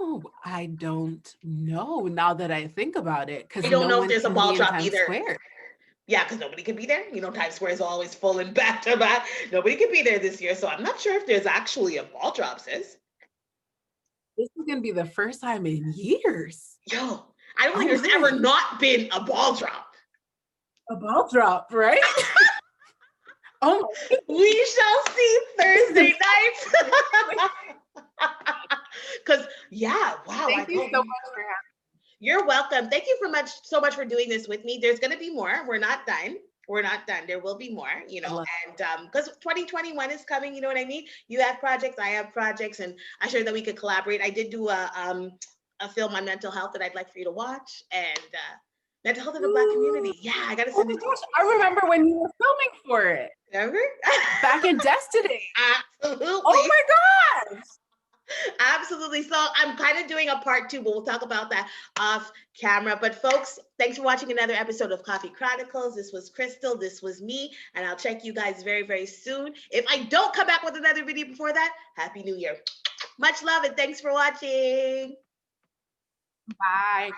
Speaker 2: Oh, I don't know now that I think about it,
Speaker 1: I
Speaker 2: because
Speaker 1: don't
Speaker 2: no
Speaker 1: know if
Speaker 2: one
Speaker 1: there's a
Speaker 2: can
Speaker 1: ball
Speaker 2: be in
Speaker 1: drop
Speaker 2: Times
Speaker 1: either.
Speaker 2: Square.
Speaker 1: Yeah, because nobody can be there. You know, Times Square is always full and back to back. Nobody can be there this year. So I'm not sure if there's actually a ball drop, sis.
Speaker 2: This is gonna be the first time in years.
Speaker 1: Yo, I don't
Speaker 2: Oh
Speaker 1: think there's ever
Speaker 2: my,
Speaker 1: not been a ball drop.
Speaker 2: a ball drop, right? Oh my
Speaker 1: We shall see Thursday night. Because, yeah, wow.
Speaker 2: Thank you so much for having
Speaker 1: You're welcome. Thank you so much for doing this with me. There's going to be more. We're not done. We're not done. There will be more, you
Speaker 2: me.
Speaker 1: know, and because 2021 is coming, you know what I mean? You have projects, I have projects, and I'm sure that we could collaborate. I did do a film on mental health that I'd like for you to watch, and mental health in the Black community. Yeah, I got to
Speaker 2: Oh
Speaker 1: send
Speaker 2: my
Speaker 1: it to you.
Speaker 2: gosh, I remember when you were filming for it.
Speaker 1: Remember?
Speaker 2: Back in Destiny.
Speaker 1: Absolutely.
Speaker 2: Oh my gosh.
Speaker 1: Absolutely. So I'm kind of doing a part 2, but we'll talk about that off camera. But folks, thanks for watching another episode of Coffee Chronicles. This was Crystal. This was me. And I'll check you guys very, very soon. If I don't come back with another video before that, Happy New Year. Much love and thanks for watching.
Speaker 2: Bye.